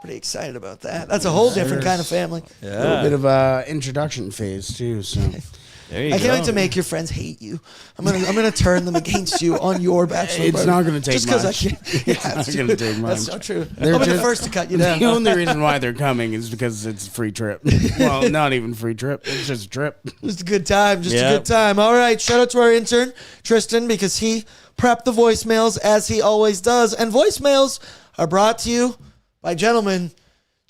Speaker 2: Pretty excited about that. That's a whole different kind of family.
Speaker 4: A little bit of a introduction phase, too, so...
Speaker 2: I can't wait to make your friends hate you. I'm gonna turn them against you on your bachelor
Speaker 4: It's
Speaker 2: party.
Speaker 4: not going to take
Speaker 2: Just
Speaker 4: much.
Speaker 2: because I can't. Yeah,
Speaker 4: It's not going to take much.
Speaker 2: That's not true.
Speaker 4: They're
Speaker 2: I'll be the
Speaker 4: just-
Speaker 2: first to cut you down.
Speaker 4: The only reason why they're coming is because it's a free trip. Well, not even free trip. It's just a trip.
Speaker 2: Just a good time. Just a good time. All right. Shout out to our intern, Tristan, because he prepped the voicemails as he always does. And voicemails are brought to you by gentlemen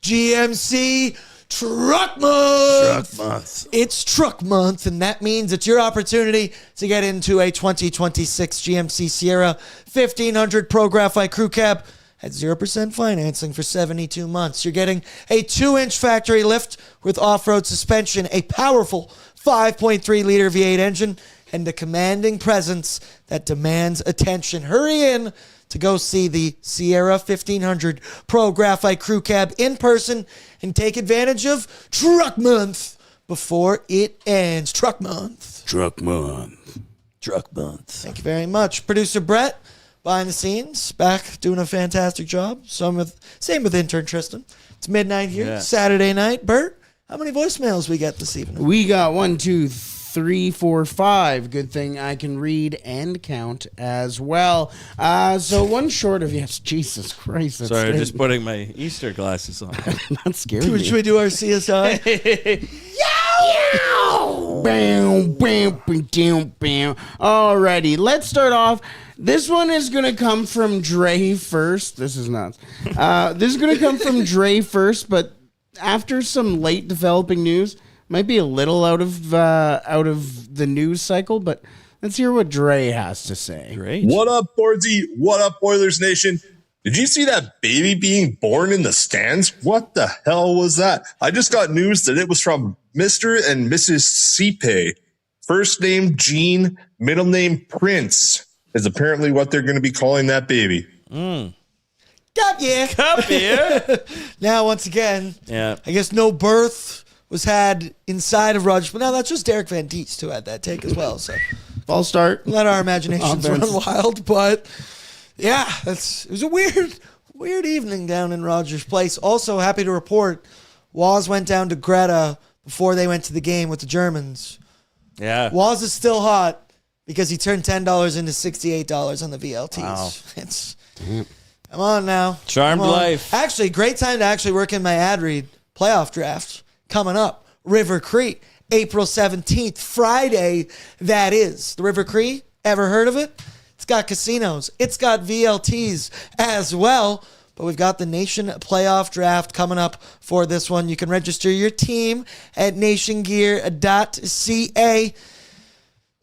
Speaker 2: GMC Truck Month. It's Truck Month, and that means it's your opportunity to get into a 2026 GMC Sierra 1500 Pro Graphite Crew Cab at 0% financing for 72 months. You're getting a 2-inch factory lift with off-road suspension, a powerful 5.3-liter V8 engine, and a commanding presence that demands attention. Hurry in to go see the Sierra 1500 Pro Graphite Crew Cab in person and take advantage of Truck Month before it ends. Truck Month.
Speaker 4: Truck Month.
Speaker 3: Truck Month.
Speaker 2: Thank you very much. Producer Brett, behind the scenes, back doing a fantastic job. Same with intern Tristan. It's midnight here, Saturday night. Bert, how many voicemails we get this evening?
Speaker 4: We got 1, 2, 3, 4, 5. Good thing I can read and count as well. So one short of yes, Jesus Christ. That's
Speaker 3: Sorry,
Speaker 4: scary.
Speaker 3: just putting my Easter glasses on.
Speaker 4: That's scary.
Speaker 2: Should we do our CSI?
Speaker 4: Bam, bam, bam, bam. Alrighty, let's start off. This one is going to come from Dre first. This is nuts. This is going to come from Dre first, but after some late developing news, might be a little out of the news cycle, but let's hear what Dre has to say.
Speaker 3: Great.
Speaker 13: What up, Bordzy? What up, Oilers Nation? Did you see that baby being born in the stands? What the hell was that? I just got news that it was from Mr. and Mrs. Sipe. First name Gene, middle name Prince is apparently what they're going to be calling that baby.
Speaker 2: Got ya. Now, once again, I guess no birth was had inside of Rogers, but now that's just Derek Van Diest who had that take as well. So
Speaker 4: false start.
Speaker 2: Let our imaginations run wild, but yeah, it was a weird evening down in Rogers Place. Also, happy to report, Waz went down to Greta before they went to the game with the Germans.
Speaker 3: Yeah,
Speaker 2: Waz is still hot because he turned $10 into $68 on the VLTs.
Speaker 3: Wow.
Speaker 2: It's come on now,
Speaker 3: Charmed life.
Speaker 2: Actually, great time to actually work in my ad read playoff draft. Coming up, River Cree, April 17th, Friday, that is. The River Cree, ever heard of it? It's got casinos. It's got VLTs as well. but we've got the Nation Playoff Draft coming up for this one. You can register your team at nationgear.ca.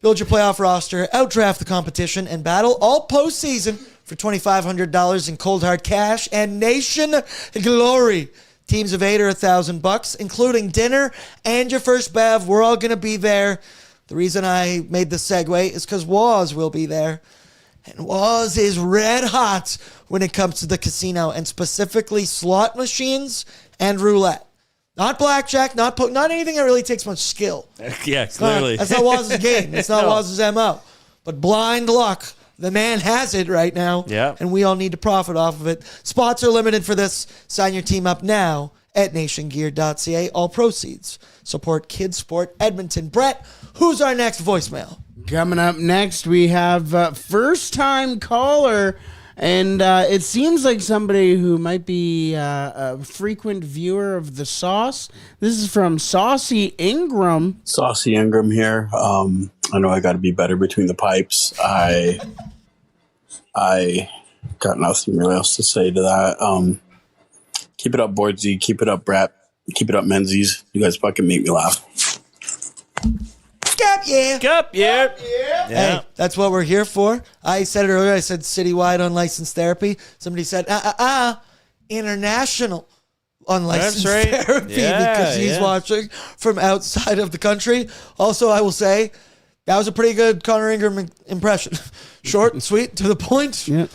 Speaker 2: Build your playoff roster, outdraft the competition, and battle all postseason for $2,500 in cold hard cash and Nation glory. Teams of 8 or $1,000, including dinner and your first bev. We're all going to be there. The reason I made the segue is because Waz will be there. And Waz is red hot when it comes to the casino, and specifically slot machines and roulette. Not blackjack, not anything that really takes much skill.
Speaker 3: Yeah, clearly.
Speaker 2: That's not Waz's game. It's not Waz's MO. But blind luck, the man has it right now.
Speaker 3: Yeah.
Speaker 2: And we all need to profit off of it. Spots are limited for this. Sign your team up now at nationgear.ca. All proceeds support Kids Sport Edmonton. Brett, who's our next voicemail?
Speaker 4: Coming up next, we have first-time caller. And it seems like somebody who might be a frequent viewer of the sauce. This is from Saucy Ingram.
Speaker 14: Saucy Ingram here. I know I got to be better between the pipes. I got nothing really else to say to that. Keep it up, Bordzy. Keep it up, Brett. Keep it up, Menzies. You guys fucking make me laugh.
Speaker 3: Cup, yeah.
Speaker 2: Hey, that's what we're here for. I said it earlier. I said citywide unlicensed therapy. Somebody said, international unlicensed therapy because he's watching from outside of the country. Also, I will say that was a pretty good Connor Ingram impression. Short and sweet, to the point.
Speaker 4: Yeah.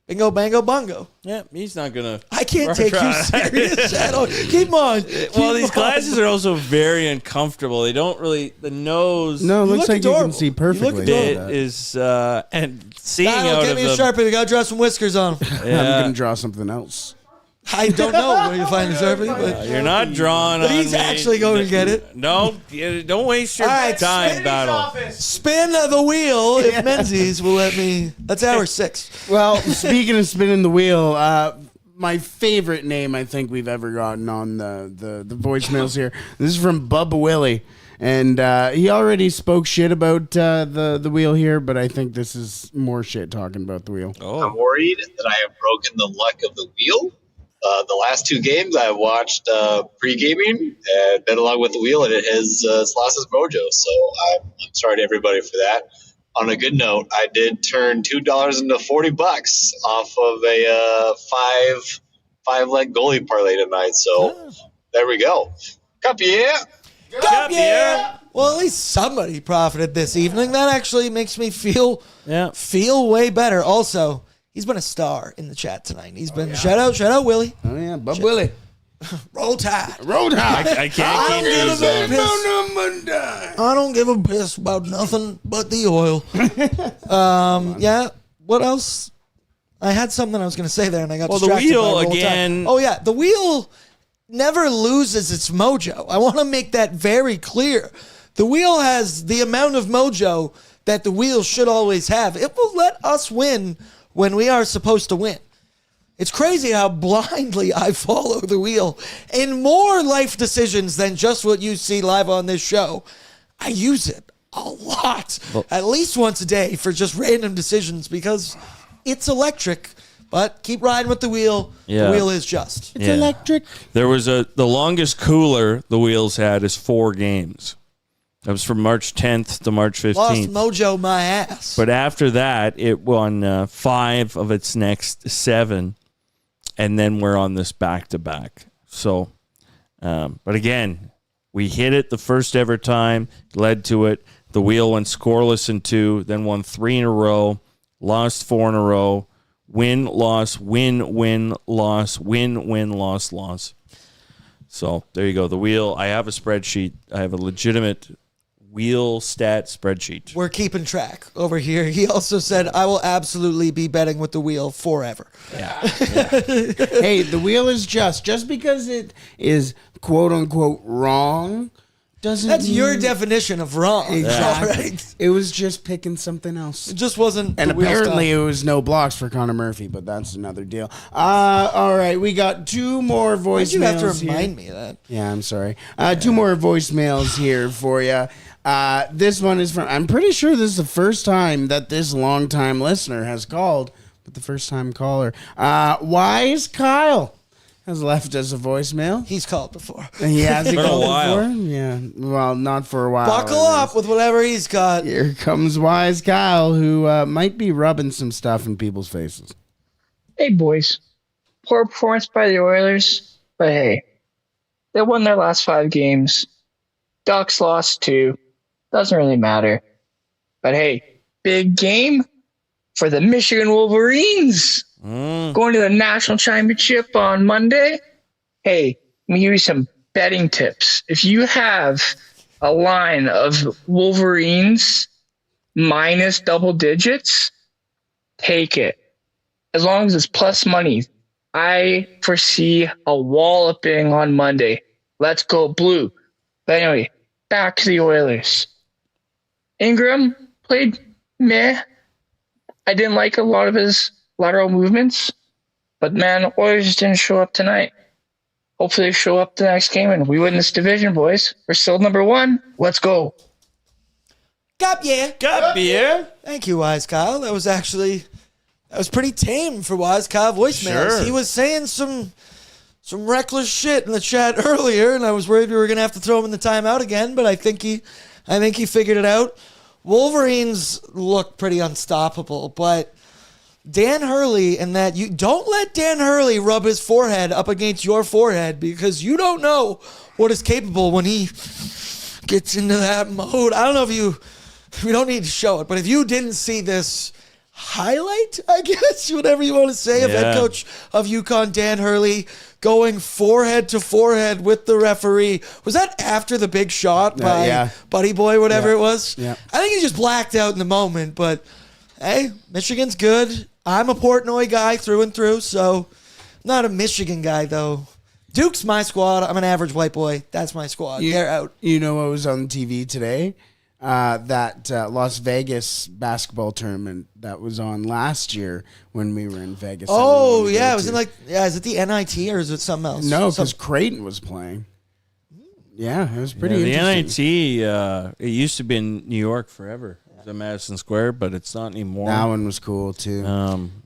Speaker 2: Bingo, bango, bongo.
Speaker 3: Yeah, he's not going to...
Speaker 2: I can't take you serious at all. Keep on.
Speaker 3: Well, these glasses are also very uncomfortable. They don't really... The nose...
Speaker 4: No, it looks like you can see perfectly.
Speaker 3: Bit is... and seeing out
Speaker 2: get
Speaker 3: of
Speaker 2: me a
Speaker 3: the...
Speaker 2: Sharpie. We got to draw some whiskers on him.
Speaker 3: Yeah.
Speaker 4: I'm going to draw something else.
Speaker 2: I don't know where you find the Sharpie, but...
Speaker 3: You're not drawing on
Speaker 2: He's
Speaker 3: me.
Speaker 2: actually going to get it.
Speaker 3: No, don't waste your time, battle.
Speaker 2: Spin the wheel if Menzies will let me. That's hour 6.
Speaker 4: Well, speaking of spinning the wheel, my favorite name I think we've ever gotten on the voicemails here. This is from Bubba Willie. And he already spoke shit about the wheel here, but I think this is more shit talking about the wheel.
Speaker 15: I'm worried that I have broken the luck of the wheel. The last 2 games I watched pre-gaming and then along with the wheel, and it has lost its mojo. So I'm sorry to everybody for that. On a good note, I did turn $2 into $40 off of a five-leg goalie parlay tonight. So there we go. Cup, yeah.
Speaker 2: Cup, yeah. Well, at least somebody profited this evening. That actually makes me feel way better. Also, he's been a star in the chat tonight. He's been shout out Willie.
Speaker 4: Oh yeah, Bub Willie.
Speaker 2: Roll Tide.
Speaker 4: Roll Tide.
Speaker 3: I can't keep these on.
Speaker 2: I don't give a piss about nothing but the oil. Yeah. What else? I had something I was going to say there, and I got distracted.
Speaker 3: The wheel
Speaker 2: by Roll
Speaker 3: again.
Speaker 2: Tide. Oh yeah, the wheel never loses its mojo. I want to make that very clear. The wheel has the amount of mojo that the wheel should always have. It will let us win when we are supposed to win. It's crazy how blindly I follow the wheel in more life decisions than just what you see live on this show. I use it a lot, at least once a day for just random decisions because it's electric. But keep riding with the wheel.
Speaker 3: Yeah.
Speaker 2: The wheel is just.
Speaker 4: It's electric.
Speaker 3: There was the longest cooler the wheels had is 4 games. That was from March 10th to March 15th.
Speaker 2: Lost mojo my ass.
Speaker 3: But after that, it won 5 of its next 7, and then we're on this back-to-back. So, but again, we hit it the first ever time, led to it. The wheel went scoreless in 2, then won 3 in a row, lost 4 in a row, win, loss, win, loss, win, loss, loss. So there you go. The wheel, I have a spreadsheet. I have a legitimate wheel stat spreadsheet.
Speaker 2: We're keeping track over here. He also said, I will absolutely be betting with the wheel forever.
Speaker 3: Yeah.
Speaker 4: Hey, the wheel is just because it is quote unquote wrong doesn't
Speaker 2: That's
Speaker 4: mean...
Speaker 2: your definition of wrong.
Speaker 4: Exactly.
Speaker 2: All right.
Speaker 4: It was just picking something else.
Speaker 2: It just wasn't.
Speaker 4: And
Speaker 2: the wheel
Speaker 4: apparently
Speaker 2: style.
Speaker 4: it was no blocks for Connor Murphy, but that's another deal. All right, we got 2 more voicemails.
Speaker 2: Why'd you have to
Speaker 4: here.
Speaker 2: remind me of that?
Speaker 4: Yeah, I'm sorry. 2 more voicemails here for you. This one is from, I'm pretty sure this is the first time that this longtime listener has called, with the first-time caller. Wise Kyle has left us a voicemail.
Speaker 2: He's called before.
Speaker 4: He has
Speaker 3: For a
Speaker 4: called
Speaker 3: while.
Speaker 4: before? Yeah. Well, not for a while.
Speaker 2: Buckle up with whatever he's got.
Speaker 4: Here comes Wise Kyle, who might be rubbing some stuff in people's faces.
Speaker 16: Hey, boys. Poor performance by the Oilers, but hey, they won their last 5 games. Ducks lost 2. Doesn't really matter. But hey, big game for the Michigan Wolverines. Going to the national championship on Monday. Hey, let me give you some betting tips. If you have a line of Wolverines minus double digits, take it. As long as it's plus money. I foresee a walloping on Monday. Let's go blue. But anyway, back to the Oilers. Ingram played meh. I didn't like a lot of his lateral movements. But man, Oilers just didn't show up tonight. Hopefully they show up the next game and we win this division, boys. We're still number 1. Let's go.
Speaker 2: Got beer. Thank you, Wise Kyle. That was pretty tame for Wise Kyle voicemails.
Speaker 3: Sure.
Speaker 2: He was saying some reckless shit in the chat earlier, and I was worried we were going to have to throw him in the timeout again, but I think he figured it out. Wolverines look pretty unstoppable, but Dan Hurley and that you don't let Dan Hurley rub his forehead up against your forehead because you don't know what is capable when he gets into that mode. I don't know if we don't need to show it, but if you didn't see this highlight, I guess, whatever you want to say, of head coach of UConn, Dan Hurley, going forehead to forehead with the referee. Was that after the big shot by Buddy Boy, whatever it was?
Speaker 4: Yeah.
Speaker 2: I think he just blacked out in the moment, but hey, Michigan's good. I'm a Portnoy guy through and through, so not a Michigan guy, though. Duke's my squad. I'm an average white boy. That's my squad. They're out.
Speaker 4: You know what was on TV today? That Las Vegas basketball tournament that was on last year when we were in Vegas.
Speaker 2: Oh, yeah. Is it the NIT or is it something else?
Speaker 4: No, because Creighton was playing. Yeah, it was pretty interesting.
Speaker 3: The NIT, it used to be in New York forever. It was at Madison Square, but it's not anymore.
Speaker 4: That one was cool, too.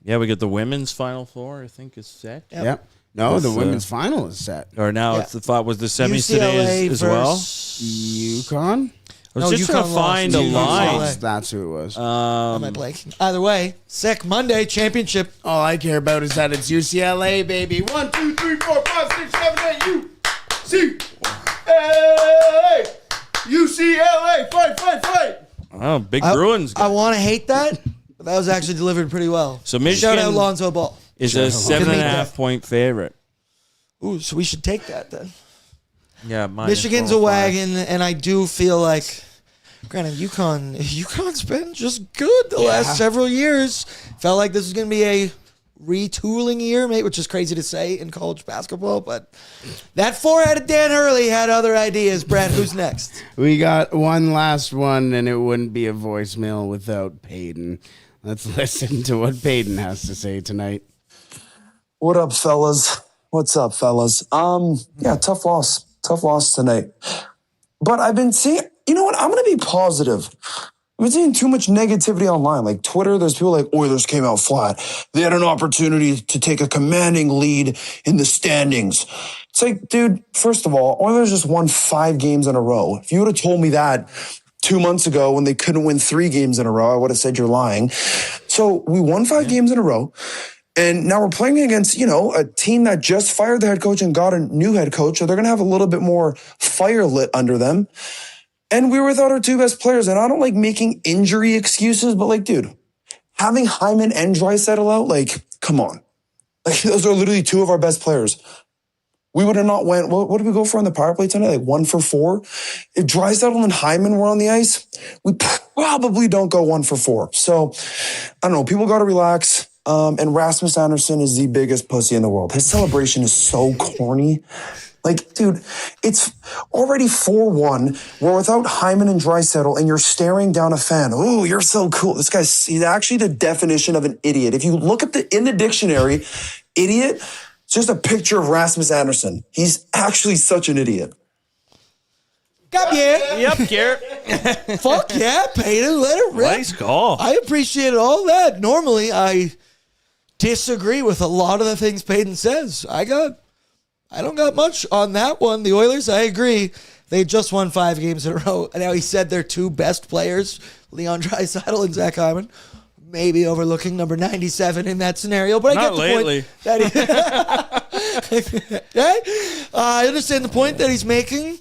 Speaker 3: We got the women's Final Four, I think, is set.
Speaker 4: Yep. No, the women's final is set.
Speaker 3: Or now it's the thought was the semis today as well.
Speaker 4: UConn?
Speaker 3: I was just trying to find a line.
Speaker 4: That's who it was.
Speaker 2: Am I blanking? Either way, sick Monday championship.
Speaker 4: All I care about is that it's UCLA, baby. 1, 2, 3, 4, 5, 6, 7, 8. UCLA. UCLA. Fight.
Speaker 3: Oh, big Bruins.
Speaker 2: I want to hate that, but that was actually delivered pretty well.
Speaker 3: So Michigan
Speaker 2: shout out Lonzo Ball.
Speaker 3: Is a 7.5 point favorite.
Speaker 2: Ooh, so we should take that then.
Speaker 3: Yeah,
Speaker 2: Michigan's a wagon, and I do feel like, granted, UConn's been just good the last several years. Felt like this was going to be a retooling year, mate, which is crazy to say in college basketball, but that four-headed Dan Hurley had other ideas. Brad, who's next?
Speaker 4: We got one last one, and it wouldn't be a voicemail without Peyton. Let's listen to what Peyton has to say tonight.
Speaker 17: What up, fellas? What's up, fellas? Tough loss. Tough loss tonight. But I've been seeing, you know what? I'm going to be positive. I've been seeing too much negativity online. Like Twitter, there's people like, Oilers came out flat. They had an opportunity to take a commanding lead in the standings. It's like, dude, first of all, Oilers just won 5 games in a row. If you would have told me that 2 months ago when they couldn't win 3 games in a row, I would have said you're lying. So we won 5 games in a row. And now we're playing against, a team that just fired the head coach and got a new head coach. So they're going to have a little bit more fire lit under them. And we were without our 2 best players. And I don't like making injury excuses, but dude, having Hyman and Draisaitl out, come on. Those are literally 2 of our best players. We would have not went, what did we go for on the power play tonight? 1 for 4. If Draisaitl and Hyman were on the ice, we probably don't go 1 for 4. So I don't know. People got to relax. And Rasmus Andersson is the biggest pussy in the world. His celebration is so corny. Dude, it's already 4-1. We're without Hyman and Draisaitl, and you're staring down a fan. Oh, you're so cool. This guy's he's actually the definition of an idiot. If you look up in the dictionary, idiot, it's just a picture of Rasmus Andersson. He's actually such an idiot.
Speaker 3: Yep, Garrett.
Speaker 2: Fuck yeah, Peyton. Let it rip.
Speaker 3: Nice call.
Speaker 2: I appreciate all that. Normally, I disagree with a lot of the things Peyton says. I don't got much on that one. The Oilers, I agree. They just won 5 games in a row. Now, he said their 2 best players, Leon Draisaitl and Zach Hyman, maybe overlooking number 97 in that scenario. But I get the point that I understand the point that he's making.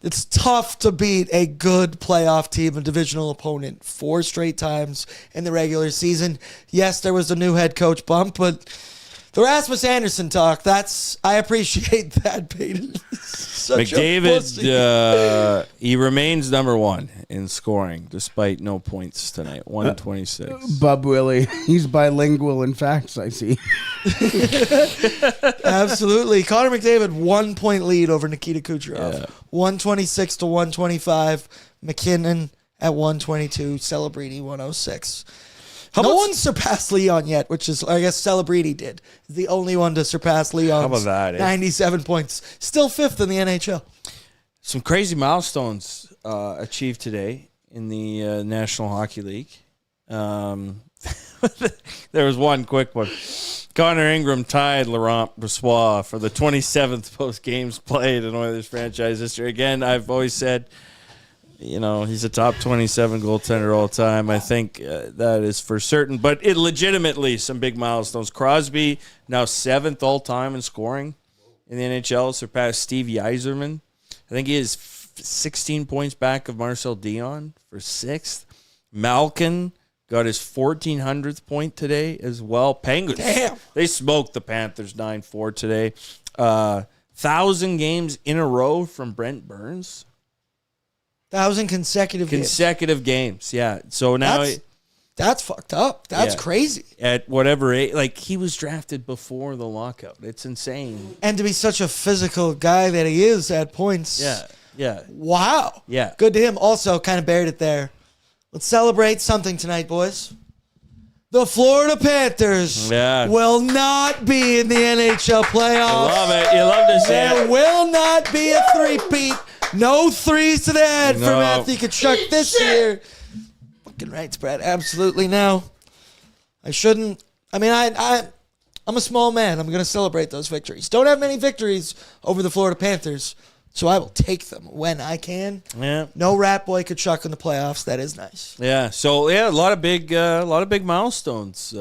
Speaker 2: It's tough to beat a good playoff team, a divisional opponent, 4 straight times in the regular season. Yes, there was a new head coach bump, but the Rasmus Anderson talk, I appreciate that, Peyton.
Speaker 3: McDavid, he remains number 1 in scoring despite no points tonight, 126.
Speaker 4: Bub Willie, he's bilingual in facts, I see.
Speaker 2: Absolutely. Connor McDavid, 1-point lead over Nikita Kucherov. 126 to 125. McKinnon at 122. Celebrini 106. No one surpassed Leon yet, which is, I guess, Celebrini did. The only one to surpass Leon's
Speaker 3: How about that, eh?
Speaker 2: 97 points. Still 5th in the NHL.
Speaker 3: Some crazy milestones achieved today in the National Hockey League. There was one quick one. Connor Ingram tied Laurent Brossoit for the 27th post games played in Oilers franchise history. Again, I've always said, he's a top 27 goaltender all time. I think that is for certain. But it legitimately, some big milestones. Crosby, now 7th all time in scoring in the NHL, surpassed Steve Yzerman. I think he is 16 points back of Marcel Dion for 6th. Malkin got his 1,400th point today as well. Penguins, they smoked the Panthers 9-4 today. 1,000 games in a row from Brent Burns.
Speaker 2: 1,000 consecutive
Speaker 3: games, yeah. So now
Speaker 2: that's fucked up. That's crazy.
Speaker 3: At whatever age, he was drafted before the lockout. It's insane.
Speaker 2: And to be such a physical guy that he is at points.
Speaker 3: Yeah.
Speaker 2: Wow.
Speaker 3: Yeah.
Speaker 2: Good to him. Also, kind of buried it there. Let's celebrate something tonight, boys. The Florida Panthers will not be in the NHL playoffs.
Speaker 3: I love it. You love to see it.
Speaker 2: There will not be a three-peat. No 3s to the head for Matthew Tkachuk this year. Fucking rights, Brad. Absolutely no. I shouldn't. I mean, I'm a small man. I'm going to celebrate those victories. Don't have many victories over the Florida Panthers, so I will take them when I can.
Speaker 3: Yeah.
Speaker 2: No Rat Boy Tkachuk in the playoffs. That is nice.
Speaker 3: Yeah. So a lot of big milestones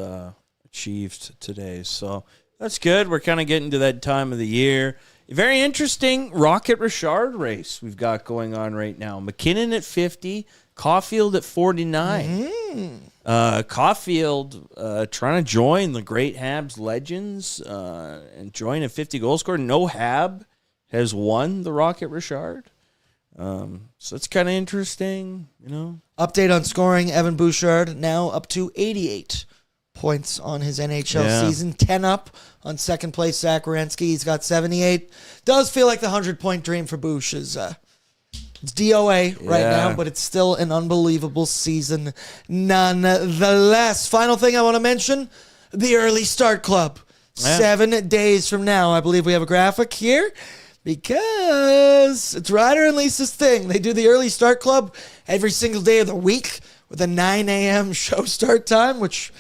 Speaker 3: achieved today. So that's good. We're kind of getting to that time of the year. Very interesting Rocket Richard race we've got going on right now. McKinnon at 50, Caulfield at 49. Caulfield trying to join the great Habs legends and join a 50 goal scorer. No Hab has won the Rocket Richard. So it's kind of interesting,
Speaker 2: Update on scoring. Evan Bouchard now up to 88 points on his NHL season. 10 up on second place Zach Werenski. He's got 78. Does feel like the 100-point dream for Bouch is it's DOA right now, but it's still an unbelievable season nonetheless. Final thing I want to mention, the Early Start Club. 7 days from now, I believe we have a graphic here because it's Ryder and Lisa's thing. They do the Early Start Club every single day of the week with a 9 a.m. show start time, which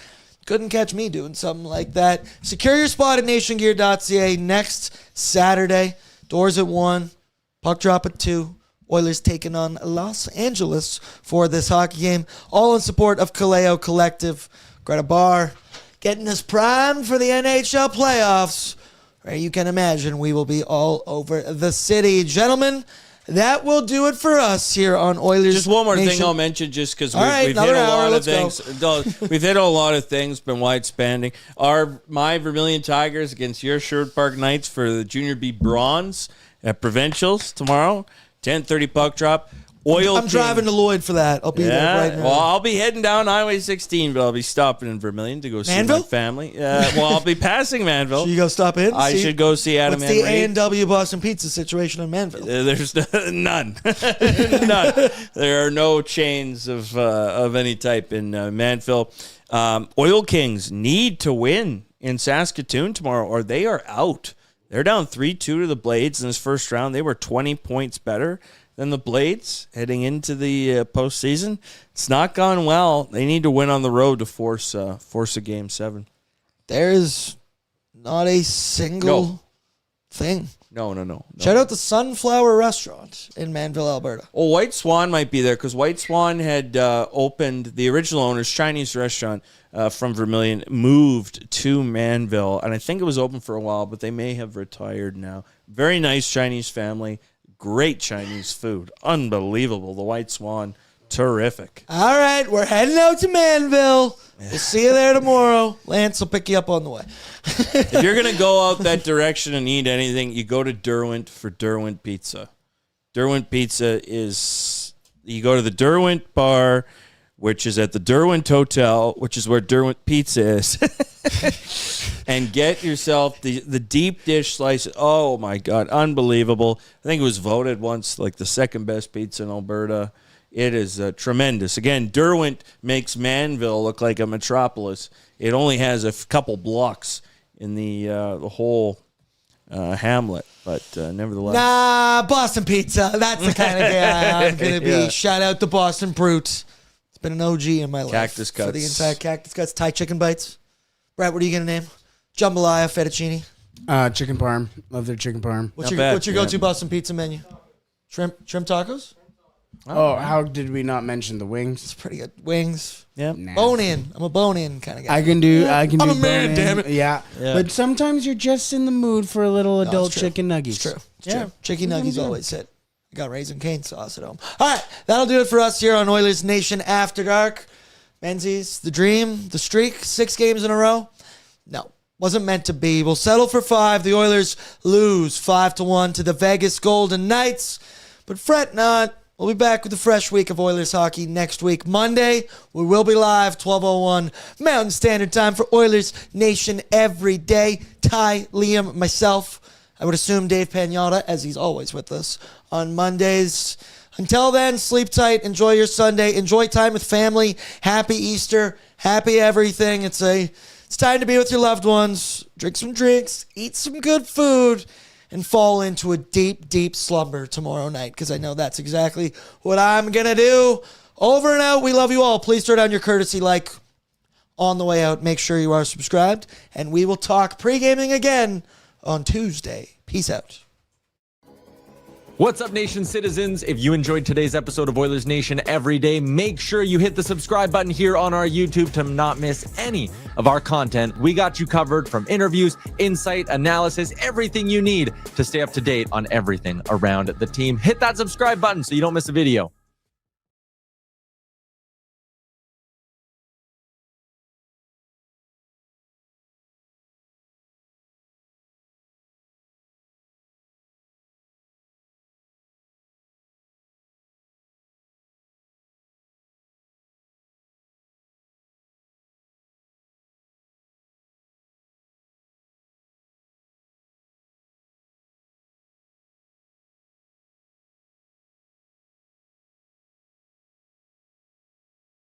Speaker 2: couldn't catch me doing something like that. Secure your spot at nationgear.ca next Saturday. Doors at 1, puck drop at 2. Oilers taking on Los Angeles for this hockey game. All in support of Kaleo Collective. Greta Bar getting us primed for the NHL playoffs, where you can imagine we will be all over the city. Gentlemen, that will do it for us here on Oilers.
Speaker 3: Just one more
Speaker 2: Nation.
Speaker 3: thing I'll mention, just because
Speaker 2: All right,
Speaker 3: we've hit a lot of
Speaker 2: let's
Speaker 3: things. We've hit a lot of things, been wide spanning. My Vermilion Tigers against your Sherwood Park Knights for the Junior B Bronze at Provincials tomorrow, 10:30 puck drop.
Speaker 2: I'm driving to Lloyd for that. I'll be there right now.
Speaker 3: Well, I'll be heading down Highway 16, but I'll be stopping in Vermilion to go see my family. Well, I'll be passing Manville.
Speaker 2: So you go stop in?
Speaker 3: I should go see Adam
Speaker 2: What's the
Speaker 3: Henry.
Speaker 2: A&W Boston Pizza situation in Manville?
Speaker 3: There's none. None. There are no chains of any type in Manville. Oil Kings need to win in Saskatoon tomorrow, or they are out. They're down 3-2 to the Blades in this first round. They were 20 points better than the Blades heading into the postseason. It's not gone well. They need to win on the road to force a Game 7.
Speaker 2: There is not a single thing.
Speaker 3: No.
Speaker 2: Shout out the Sunflower Restaurant in Manville, Alberta.
Speaker 3: Oh, White Swan might be there because White Swan had opened, the original owner's Chinese restaurant from Vermilion, moved to Manville, and I think it was open for a while, but they may have retired now. Very nice Chinese family, great Chinese food, unbelievable. The White Swan, terrific.
Speaker 2: All right, we're heading out to Manville. We'll see you there tomorrow. Lance will pick you up on the way.
Speaker 3: If you're going to go out that direction and eat anything, you go to Derwent for Derwent Pizza. Derwent Pizza is, you go to the Derwent Bar, which is at the Derwent Hotel, which is where Derwent Pizza is, and get yourself the deep dish slice. Oh, my God, unbelievable. I think it was voted once like the second best pizza in Alberta. It is tremendous. Again, Derwent makes Manville look like a metropolis. It only has a couple blocks in the whole hamlet, but nevertheless.
Speaker 2: Nah, Boston Pizza. That's the kind of guy I'm going to be.
Speaker 3: Yeah.
Speaker 2: Shout out to Boston Brute. It's been an OG in my life.
Speaker 3: Cactus
Speaker 2: For the
Speaker 3: Cuts.
Speaker 2: entire Cactus Cuts. Thai chicken bites. Brett, what are you going to name? Jambalaya, fettuccine.
Speaker 4: Chicken parm. Love their chicken parm.
Speaker 2: What's your go-to Boston Pizza menu? Shrimp tacos?
Speaker 4: Oh, how did we not mention the wings?
Speaker 2: It's pretty good. Wings.
Speaker 3: Yeah.
Speaker 2: Bone in. I'm a bone in kind of guy.
Speaker 4: I can do
Speaker 2: I'm a
Speaker 4: bone
Speaker 2: man,
Speaker 4: in.
Speaker 2: damn it.
Speaker 4: Yeah.
Speaker 2: Yeah.
Speaker 4: But sometimes you're just in the mood for a little adult
Speaker 2: it's true.
Speaker 4: chicken nuggets.
Speaker 2: It's true. It's
Speaker 4: Yeah.
Speaker 2: true. Chicken
Speaker 4: Sometimes
Speaker 2: nuggies
Speaker 4: you do.
Speaker 2: always hit. I got Raisin Cane sauce at home. All right, that'll do it for us here on Oilers Nation After Dark. Menzies, the dream, the streak, 6 games in a row. No, wasn't meant to be. We'll settle for 5. The Oilers lose 5-1 to the Vegas Golden Knights. But fret not. We'll be back with a fresh week of Oilers hockey next week. Monday, we will be live, 12:01 Mountain Standard Time for Oilers Nation every day. Ty, Liam, myself. I would assume Dave Pagnotta, as he's always with us on Mondays. Until then, sleep tight. Enjoy your Sunday. Enjoy time with family. Happy Easter. Happy everything. It's time to be with your loved ones. Drink some drinks. Eat some good food. And fall into a deep, deep slumber tomorrow night, because I know that's exactly what I'm going to do. Over and out. We love you all. Please throw down your courtesy like on the way out. Make sure you are subscribed. And we will talk pre-gaming again on Tuesday. Peace out.
Speaker 18: What's up, Nation citizens? If you enjoyed today's episode of Oilers Nation Every Day, make sure you hit the subscribe button here on our YouTube to not miss any of our content. We got you covered, from interviews, insight, analysis, everything you need to stay up to date on everything around the team. Hit that subscribe button so you don't miss a video.